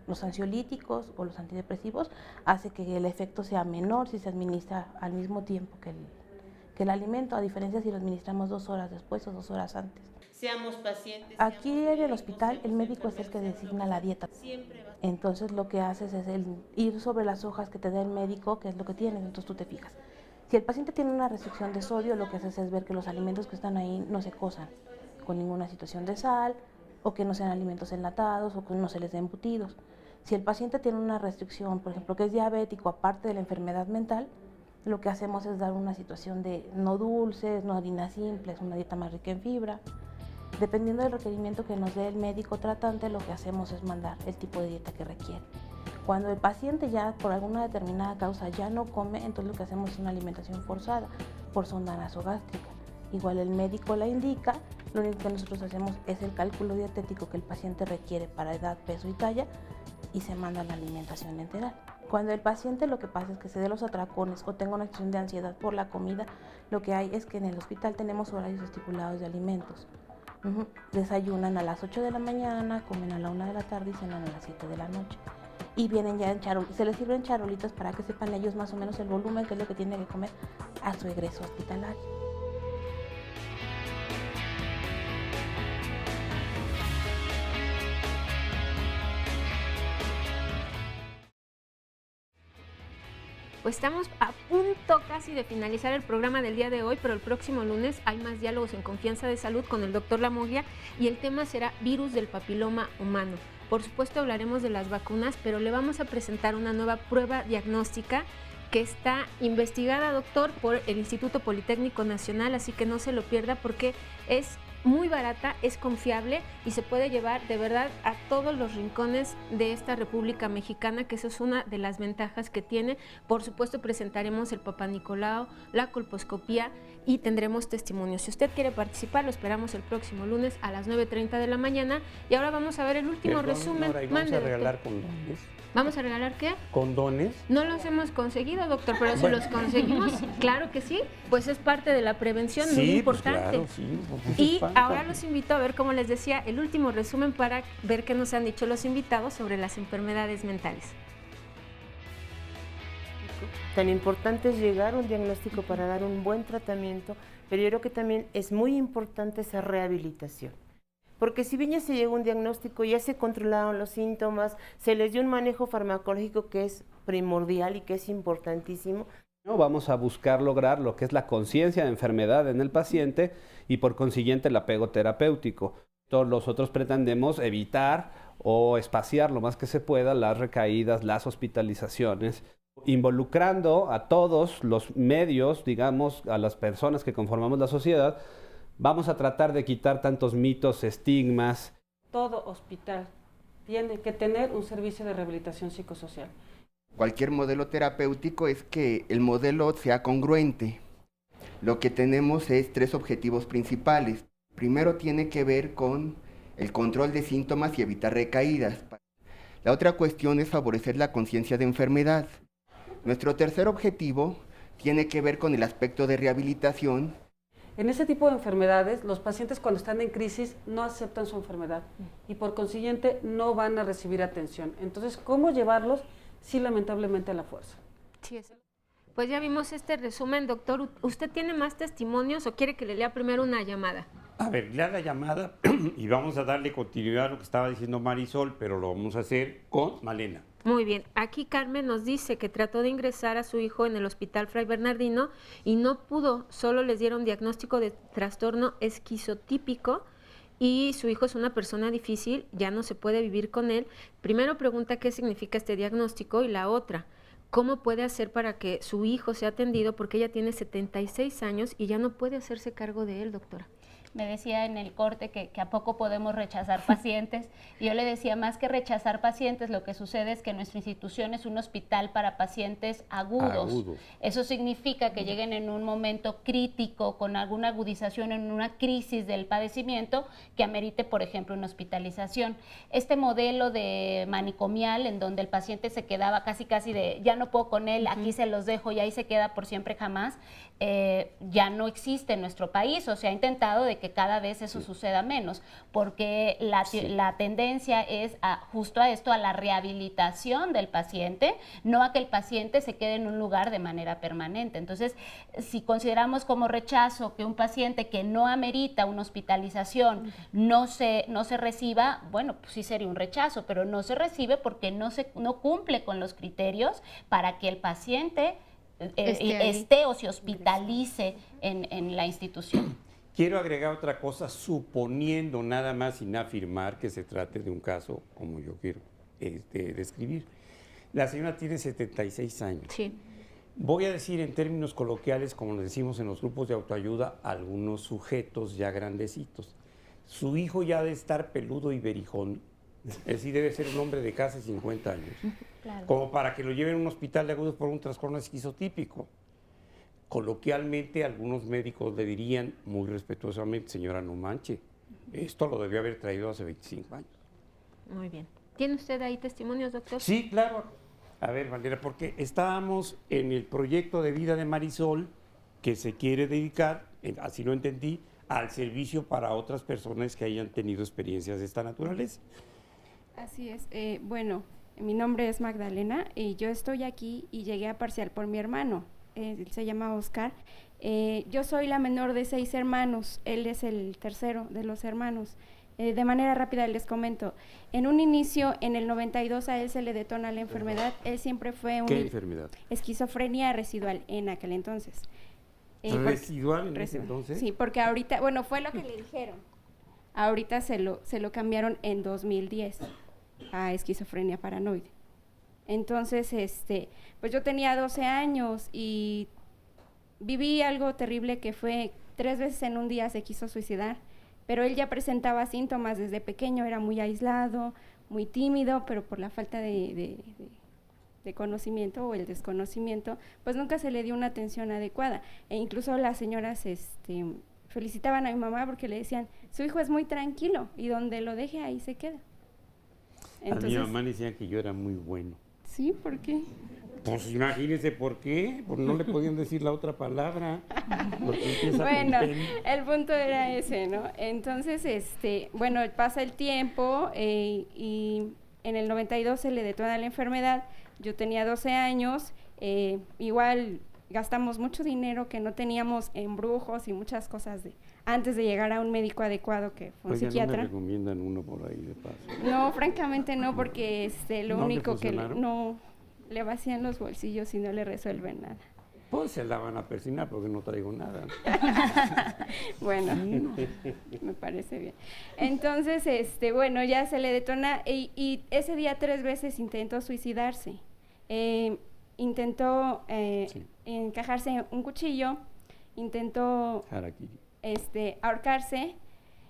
los ansiolíticos o los antidepresivos, hace que el efecto sea menor si se administra al mismo tiempo que el alimento, a diferencia si lo administramos 2 horas después o 2 horas antes. Seamos pacientes. Aquí en el hospital el médico es el que designa la dieta. Entonces lo que haces es ir sobre las hojas que te da el médico, que es lo que tienes, entonces tú te fijas. Si el paciente tiene una restricción de sodio, lo que haces es ver que los alimentos que están ahí no se cosan con ninguna situación de sal, o que no sean alimentos enlatados, o que no se les dé embutidos. Si el paciente tiene una restricción, por ejemplo, que es diabético, aparte de la enfermedad mental, lo que hacemos es dar una situación de no dulces, no harinas simples, una dieta más rica en fibra. Dependiendo del requerimiento que nos dé el médico tratante, lo que hacemos es mandar el tipo de dieta que requiere. Cuando el paciente ya por alguna determinada causa ya no come, entonces lo que hacemos es una alimentación forzada por sonda nasogástrica. Igual el médico la indica, lo único que nosotros hacemos es el cálculo dietético que el paciente requiere para edad, peso y talla y se manda la alimentación enteral. Cuando el paciente lo que pasa es que se dé los atracones o tenga una situación de ansiedad por la comida, lo que hay es que en el hospital tenemos horarios estipulados de alimentos. Desayunan a las 8 de la mañana, comen a la 1 de la tarde y cenan a las 7 de la noche. Y vienen ya en charolitas, se les sirven charolitas para que sepan ellos más o menos el volumen que es lo que tienen que comer a su egreso hospitalario. Pues estamos a punto casi de finalizar el programa del día de hoy, pero el próximo lunes hay más diálogos en Confianza de Salud con el doctor Lamoglia y el tema será virus del papiloma humano. Por supuesto hablaremos de las vacunas, pero le vamos a presentar una nueva prueba diagnóstica que está investigada, doctor, por el Instituto Politécnico Nacional, así que no se lo pierda porque es muy barata, es confiable y se puede llevar de verdad a todos los rincones de esta República Mexicana, que eso es una de las ventajas que tiene. Por supuesto presentaremos el Papá Nicolau, la colposcopía y tendremos testimonios. Si usted quiere participar, lo esperamos el próximo lunes a las 9:30 de la mañana. Y ahora vamos a ver el último resumen. Nora, ¿vamos a regalar condones? ¿Vamos a regalar qué? ¿Condones? No los hemos conseguido, doctor, pero si los conseguimos, claro que sí, pues es parte de la prevención, muy importante. Pues claro, sí, y ahora los invito a ver, como les decía, el último resumen para ver qué nos han dicho los invitados sobre las enfermedades mentales. Tan importante es llegar a un diagnóstico para dar un buen tratamiento, pero yo creo que también es muy importante esa rehabilitación. Porque si bien ya se llegó a un diagnóstico, ya se controlaron los síntomas, se les dio un manejo farmacológico que es primordial y que es importantísimo. Vamos a buscar lograr lo que es la conciencia de enfermedad en el paciente y por consiguiente el apego terapéutico. Todos nosotros pretendemos evitar o espaciar lo más que se pueda las recaídas, las hospitalizaciones, involucrando a todos los medios, digamos, a las personas que conformamos la sociedad. Vamos a tratar de quitar tantos mitos, estigmas. Todo hospital tiene que tener un servicio de rehabilitación psicosocial. Cualquier modelo terapéutico es que el modelo sea congruente. Lo que tenemos es 3 objetivos principales. Primero tiene que ver con el control de síntomas y evitar recaídas. La otra cuestión es favorecer la conciencia de enfermedad. Nuestro tercer objetivo tiene que ver con el aspecto de rehabilitación. En ese tipo de enfermedades, los pacientes cuando están en crisis no aceptan su enfermedad y por consiguiente no van a recibir atención. Entonces, ¿cómo llevarlos? Sí, lamentablemente a la fuerza. Sí, pues ya vimos este resumen, doctor. ¿Usted tiene más testimonios o quiere que le lea primero una llamada? A ver, lea la llamada y vamos a darle continuidad a lo que estaba diciendo Marisol, pero lo vamos a hacer con Malena. Muy bien, aquí Carmen nos dice que trató de ingresar a su hijo en el Hospital Fray Bernardino y no pudo, solo les dieron diagnóstico de trastorno esquizotípico y su hijo es una persona difícil, ya no se puede vivir con él. Primero pregunta qué significa este diagnóstico y la otra, ¿cómo puede hacer para que su hijo sea atendido? Porque ella tiene 76 años y ya no puede hacerse cargo de él, doctora. Me decía en el corte que a poco podemos rechazar pacientes. Y yo le decía, más que rechazar pacientes, lo que sucede es que nuestra institución es un hospital para pacientes agudos. Eso significa que lleguen en un momento crítico, con alguna agudización, en una crisis del padecimiento, que amerite, por ejemplo, una hospitalización. Este modelo de manicomial, en donde el paciente se quedaba casi de, ya no puedo con él, aquí se los dejo y ahí se queda por siempre jamás, ya no existe en nuestro país, o se ha intentado de que cada vez eso suceda menos, porque la tendencia es justo a esto, a la rehabilitación del paciente, no a que el paciente se quede en un lugar de manera permanente. Entonces, si consideramos como rechazo que un paciente que no amerita una hospitalización no se reciba, bueno, pues sí sería un rechazo, pero no se recibe porque no cumple con los criterios para que el paciente esté o se hospitalice en la institución. Quiero agregar otra cosa, suponiendo nada más sin afirmar que se trate de un caso como yo quiero describir. La señora tiene 76 años. Sí. Voy a decir en términos coloquiales, como lo decimos en los grupos de autoayuda, algunos sujetos ya grandecitos. Su hijo ya debe estar peludo y berijón, es decir, debe ser un hombre de casi 50 años, claro, como para que lo lleven a un hospital de agudos por un trastorno esquizotípico. Coloquialmente, algunos médicos le dirían muy respetuosamente, señora, no manche, esto lo debió haber traído hace 25 años. Muy bien. ¿Tiene usted ahí testimonios, doctor? Sí, claro. A ver, Valeria, porque estábamos en el proyecto de vida de Marisol que se quiere dedicar, así lo entendí, al servicio para otras personas que hayan tenido experiencias de esta naturaleza. Así es. Bueno, mi nombre es Magdalena y yo estoy aquí y llegué a Parcial por mi hermano. Él se llama Oscar. Yo soy la menor de 6 hermanos. Él es el tercero de los hermanos. De manera rápida les comento. En un inicio, en el 92, a él se le detona la enfermedad. Él siempre fue ¿Qué enfermedad? Esquizofrenia residual en aquel entonces. ¿Residual en ese entonces? Sí, porque ahorita, bueno, fue lo que le dijeron. Ahorita se lo cambiaron en 2010 a esquizofrenia paranoide. Entonces, pues yo tenía 12 años y viví algo terrible que fue 3 veces en un día se quiso suicidar. Pero él ya presentaba síntomas desde pequeño, era muy aislado, muy tímido, pero por la falta de conocimiento o el desconocimiento, pues nunca se le dio una atención adecuada. E incluso las señoras felicitaban a mi mamá porque le decían, su hijo es muy tranquilo y donde lo deje ahí se queda. Entonces, a mi mamá decían que yo era muy bueno. ¿Sí? ¿Por qué? Pues imagínense por qué, porque no le podían decir la otra palabra. Bueno, el punto era ese, ¿no? Entonces, bueno, pasa el tiempo y en el 92 se le detona la enfermedad. Yo tenía 12 años, igual gastamos mucho dinero que no teníamos en brujos y muchas cosas antes de llegar a un médico adecuado que fue un psiquiatra. ¿No me recomiendan uno por ahí de paso? No, francamente no, porque lo único que no le vacían los bolsillos y no le resuelven nada. Pues se la van a persinar porque no traigo nada. Bueno, me parece bien. Entonces, bueno, ya se le detona y ese día 3 veces intentó suicidarse. Intentó encajarse un cuchillo, intentó ahorcarse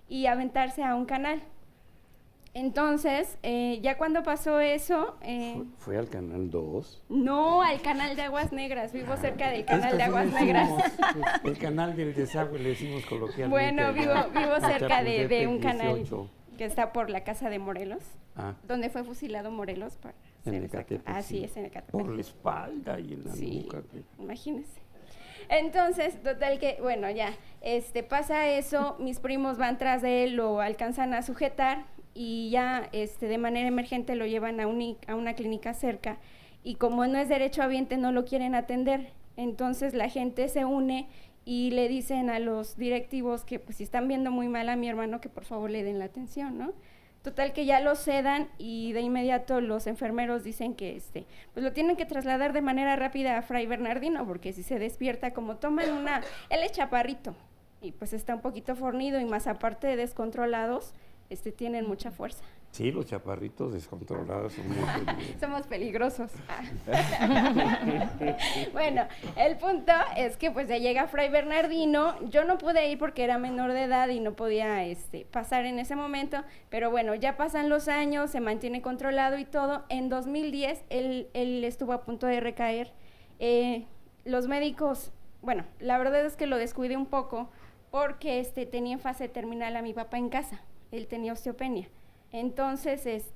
y aventarse a un canal. Entonces, ya cuando pasó eso... ¿Fue al Canal 2? No, al Canal de Aguas Negras. Vivo cerca del Canal de Aguas Negras. El canal del desagüe le decimos coloquialmente. Bueno, vivo cerca de un canal que está por la casa de Morelos, donde fue fusilado Morelos. En Ecatepec. Así es, en Ecatepec. Por la espalda y en la nuca. Imagínense. Entonces, total que, bueno, ya, pasa eso, mis primos van tras de él, lo alcanzan a sujetar y ya de manera emergente lo llevan a una clínica cerca y como no es derechohabiente no lo quieren atender, entonces la gente se une y le dicen a los directivos que pues si están viendo muy mal a mi hermano que por favor le den la atención, ¿no? Total que ya lo sedan y de inmediato los enfermeros dicen que pues lo tienen que trasladar de manera rápida a Fray Bernardino porque si se despierta como toman él es chaparrito y pues está un poquito fornido y más aparte de descontrolados, tienen mucha fuerza. Sí, los chaparritos descontrolados son muy peligrosos. Somos peligrosos. Bueno, el punto es que pues ya llega Fray Bernardino, yo no pude ir porque era menor de edad y no podía pasar en ese momento, pero bueno, ya pasan los años, se mantiene controlado y todo. En 2010 él estuvo a punto de recaer. Los médicos, bueno, la verdad es que lo descuidé un poco porque tenía en fase terminal a mi papá en casa. Él tenía osteopenia. Entonces,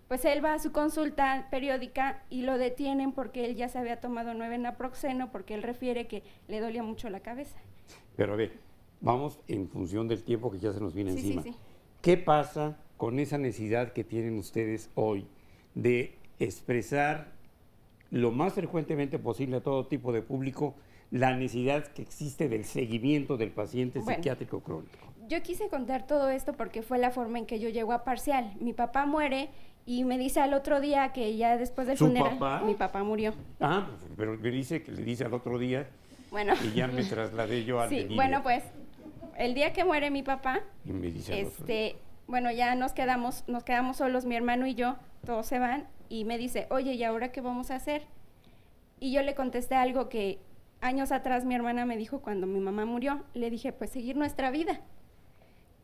pues él va a su consulta periódica y lo detienen porque él ya se había tomado 9 naproxeno porque él refiere que le dolía mucho la cabeza. Pero a ver, vamos en función del tiempo que ya se nos viene encima. Sí. ¿Qué pasa con esa necesidad que tienen ustedes hoy de expresar lo más frecuentemente posible a todo tipo de público la necesidad que existe del seguimiento del paciente psiquiátrico crónico? Yo quise contar todo esto porque fue la forma en que yo llego a Parcial. Mi papá muere y me dice al otro día que ya después del funeral... ¿Papá? Mi papá murió. Ah, pero me dice que le dice al otro día y ya me trasladé yo al delirio. Bueno, pues el día que muere mi papá, y me dice al otro día. Bueno, ya nos quedamos solos, mi hermano y yo, todos se van y me dice, oye, ¿y ahora qué vamos a hacer? Y yo le contesté algo que años atrás mi hermana me dijo cuando mi mamá murió. Le dije, pues seguir nuestra vida.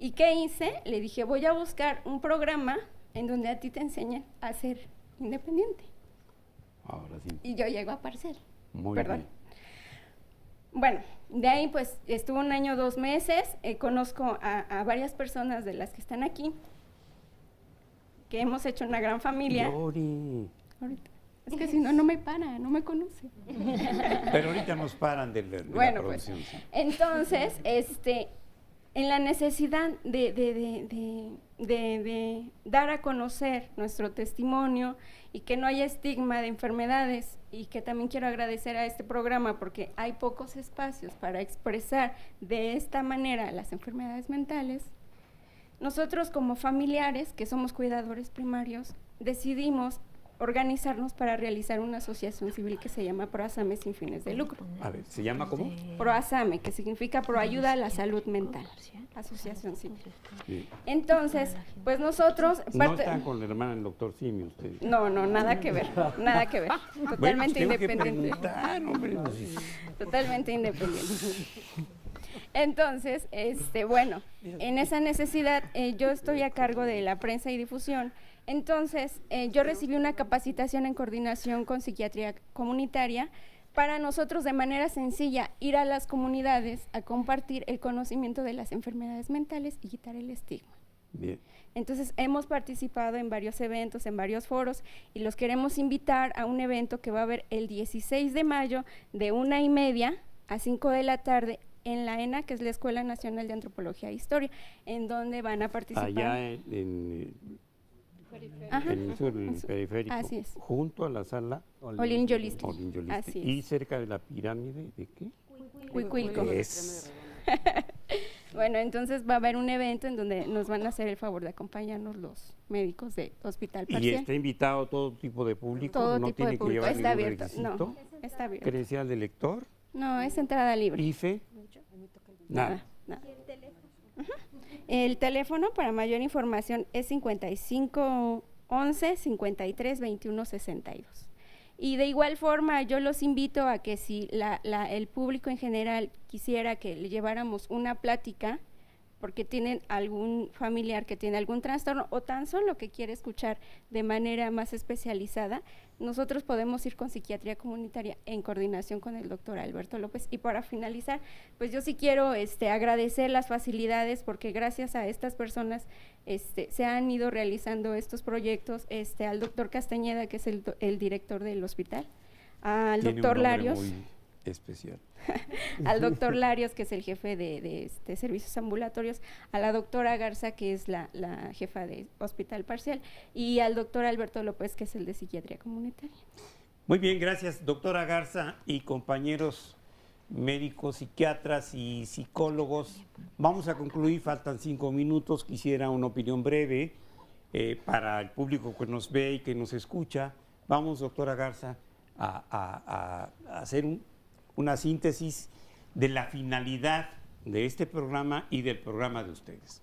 ¿Y qué hice? Le dije, voy a buscar un programa en donde a ti te enseñan a ser independiente. Ahora sí. Y yo llego a Parcial. Muy bien. Bueno, de ahí pues estuve 1 año, 2 meses, conozco a varias personas de las que están aquí, que hemos hecho una gran familia. Lori. Ahorita. Es que si no, no me para, no me conoce. Pero ahorita nos paran de la Bueno, producción. pues, Sí. entonces, en la necesidad de dar a conocer nuestro testimonio y que no haya estigma de enfermedades, y que también quiero agradecer a este programa porque hay pocos espacios para expresar de esta manera las enfermedades mentales, nosotros como familiares, que somos cuidadores primarios, decidimos organizarnos para realizar una asociación civil que se llama ProAsame sin fines de lucro. A ver, ¿se llama cómo? ProAsame, que significa Proayuda a la Salud Mental, asociación civil. Sí. Entonces, pues nosotros... No están con la hermana del doctor Simi ustedes. No, nada que ver, nada que ver. Totalmente bueno, pues tengo independiente. Que preguntar, hombre, no sé. Totalmente independiente. Entonces, bueno, en esa necesidad yo estoy a cargo de la prensa y difusión. Entonces, yo recibí una capacitación en coordinación con psiquiatría comunitaria para nosotros de manera sencilla ir a las comunidades a compartir el conocimiento de las enfermedades mentales y quitar el estigma. Bien. Entonces, hemos participado en varios eventos, en varios foros, y los queremos invitar a un evento que va a haber el 16 de mayo de 1:30 a 5 de la tarde en la ENA, que es la Escuela Nacional de Antropología e Historia, en donde van a participar. Allá en el periférico, así es. junto a la sala Olin Yolisti. Así es. Y cerca de la pirámide, ¿de qué? Huicuilco. Bueno, entonces va a haber un evento en donde nos van a hacer el favor de acompañarnos los médicos de Hospital Parcial. Y está invitado todo tipo de público, Todo no tipo tiene de que público. llevar Está ningún abierto. requisito. No, está abierto. ¿Credencial de lector? No, es entrada libre. IFE. Nada. Nada. El teléfono para mayor información es 55 11 53 21 62. Y de igual forma yo los invito a que si el público en general quisiera que le lleváramos una plática, porque tienen algún familiar que tiene algún trastorno o tan solo que quiere escuchar de manera más especializada, nosotros podemos ir con psiquiatría comunitaria en coordinación con el doctor Alberto López. Y para finalizar, pues yo sí quiero agradecer las facilidades, porque gracias a estas personas se han ido realizando estos proyectos, al doctor Castañeda, que es el director del hospital, al doctor Larios. Muy especial. Al doctor Larios, que es el jefe de servicios ambulatorios, a la doctora Garza, que es la jefa de Hospital Parcial, y al doctor Alberto López, que es el de psiquiatría comunitaria. Muy bien, gracias, doctora Garza y compañeros médicos, psiquiatras y psicólogos. Vamos a concluir, faltan 5 minutos. Quisiera una opinión breve para el público que nos ve y que nos escucha. Vamos, doctora Garza, a hacer una síntesis de la finalidad de este programa y del programa de ustedes.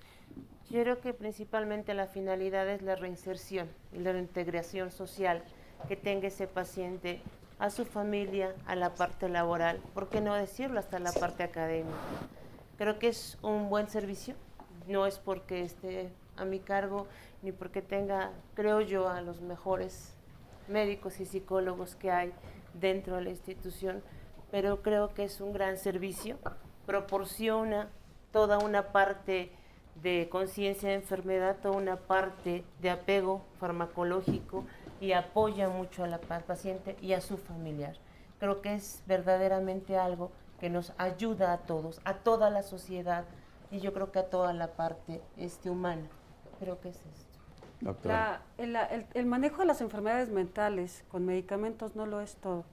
Yo creo que principalmente la finalidad es la reinserción y la reintegración social que tenga ese paciente a su familia, a la parte laboral, ¿por qué no decirlo hasta la parte académica? Creo que es un buen servicio, no es porque esté a mi cargo ni porque tenga, creo yo, a los mejores médicos y psicólogos que hay dentro de la institución, pero creo que es un gran servicio, proporciona toda una parte de conciencia de enfermedad, toda una parte de apego farmacológico y apoya mucho a la paciente y a su familiar. Creo que es verdaderamente algo que nos ayuda a todos, a toda la sociedad y yo creo que a toda la parte humana. Creo que es esto. Doctora. El manejo de las enfermedades mentales con medicamentos no lo es todo.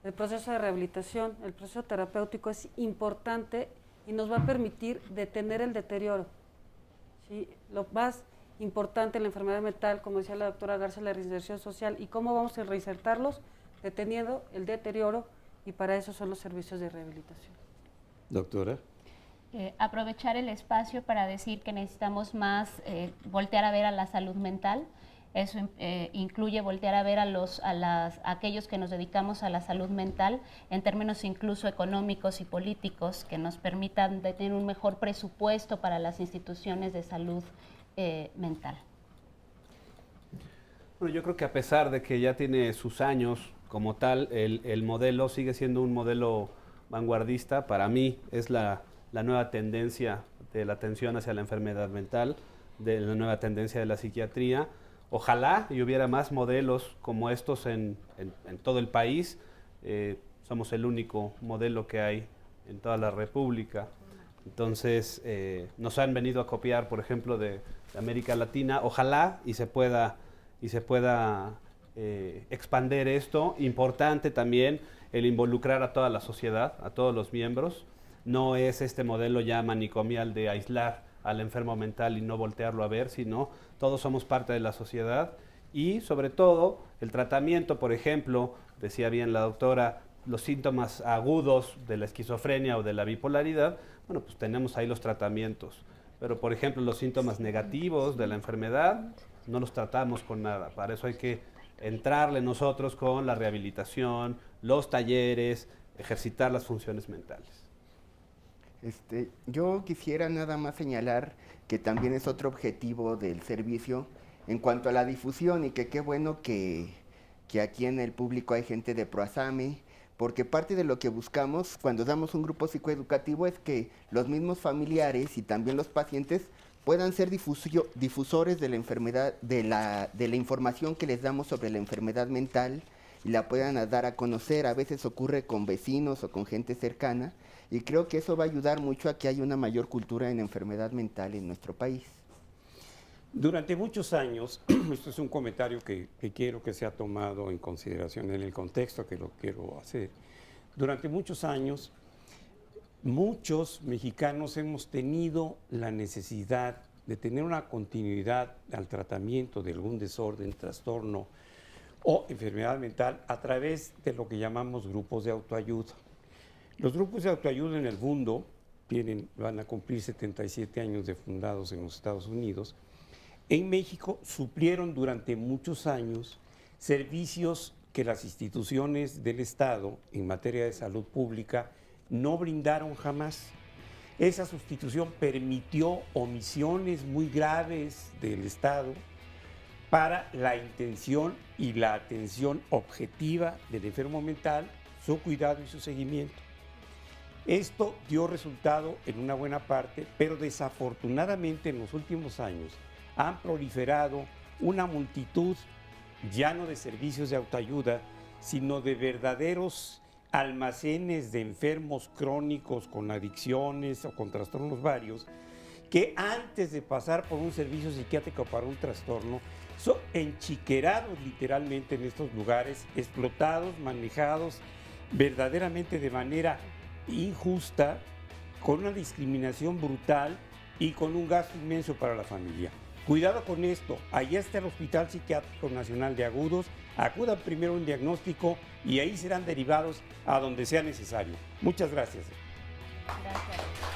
El proceso de rehabilitación, el proceso terapéutico es importante y nos va a permitir detener el deterioro. ¿Sí? Lo más importante en la enfermedad mental, como decía la doctora Garza, la reinserción social. ¿Y cómo vamos a reinsertarlos? Deteniendo el deterioro, y para eso son los servicios de rehabilitación. Doctora. Aprovechar el espacio para decir que necesitamos más voltear a ver a la salud mental. Eso incluye voltear a ver a aquellos que nos dedicamos a la salud mental en términos incluso económicos y políticos, que nos permitan tener un mejor presupuesto para las instituciones de salud mental. Bueno, yo creo que a pesar de que ya tiene sus años como tal, el modelo sigue siendo un modelo vanguardista. Para mí es la nueva tendencia de la atención hacia la enfermedad mental, de la nueva tendencia de la psiquiatría. Ojalá y hubiera más modelos como estos en todo el país. Somos el único modelo que hay en toda la República. Entonces, nos han venido a copiar, por ejemplo, de América Latina. Ojalá y se pueda expandir esto. Importante también el involucrar a toda la sociedad, a todos los miembros. No es este modelo ya manicomial de aislar al enfermo mental y no voltearlo a ver, sino todos somos parte de la sociedad y sobre todo el tratamiento, por ejemplo, decía bien la doctora, los síntomas agudos de la esquizofrenia o de la bipolaridad, bueno, pues tenemos ahí los tratamientos, pero por ejemplo los síntomas negativos de la enfermedad no los tratamos con nada, para eso hay que entrarle nosotros con la rehabilitación, los talleres, ejercitar las funciones mentales. Yo quisiera nada más señalar que también es otro objetivo del servicio en cuanto a la difusión y que qué bueno que aquí en el público hay gente de Proasame, porque parte de lo que buscamos cuando damos un grupo psicoeducativo es que los mismos familiares y también los pacientes puedan ser difusores de la enfermedad, de la información que les damos sobre la enfermedad mental y la puedan dar a conocer. A veces ocurre con vecinos o con gente cercana y creo que eso va a ayudar mucho a que haya una mayor cultura en enfermedad mental en nuestro país. Durante muchos años, esto es un comentario que quiero que sea tomado en consideración en el contexto que lo quiero hacer. Durante muchos años, muchos mexicanos hemos tenido la necesidad de tener una continuidad al tratamiento de algún desorden, trastorno o enfermedad mental a través de lo que llamamos grupos de autoayuda. Los grupos de autoayuda en el mundo van a cumplir 77 años de fundados en los Estados Unidos. En México suplieron durante muchos años servicios que las instituciones del Estado en materia de salud pública no brindaron jamás. Esa sustitución permitió omisiones muy graves del Estado para la intención y la atención objetiva del enfermo mental, su cuidado y su seguimiento. Esto dio resultado en una buena parte, pero desafortunadamente en los últimos años han proliferado una multitud ya no de servicios de autoayuda, sino de verdaderos almacenes de enfermos crónicos con adicciones o con trastornos varios, que antes de pasar por un servicio psiquiátrico para un trastorno, son enchiquerados literalmente en estos lugares, explotados, manejados verdaderamente de manera injusta, con una discriminación brutal y con un gasto inmenso para la familia. Cuidado con esto, allá está el Hospital Psiquiátrico Nacional de Agudos, acudan primero a un diagnóstico y ahí serán derivados a donde sea necesario. Muchas gracias. Gracias.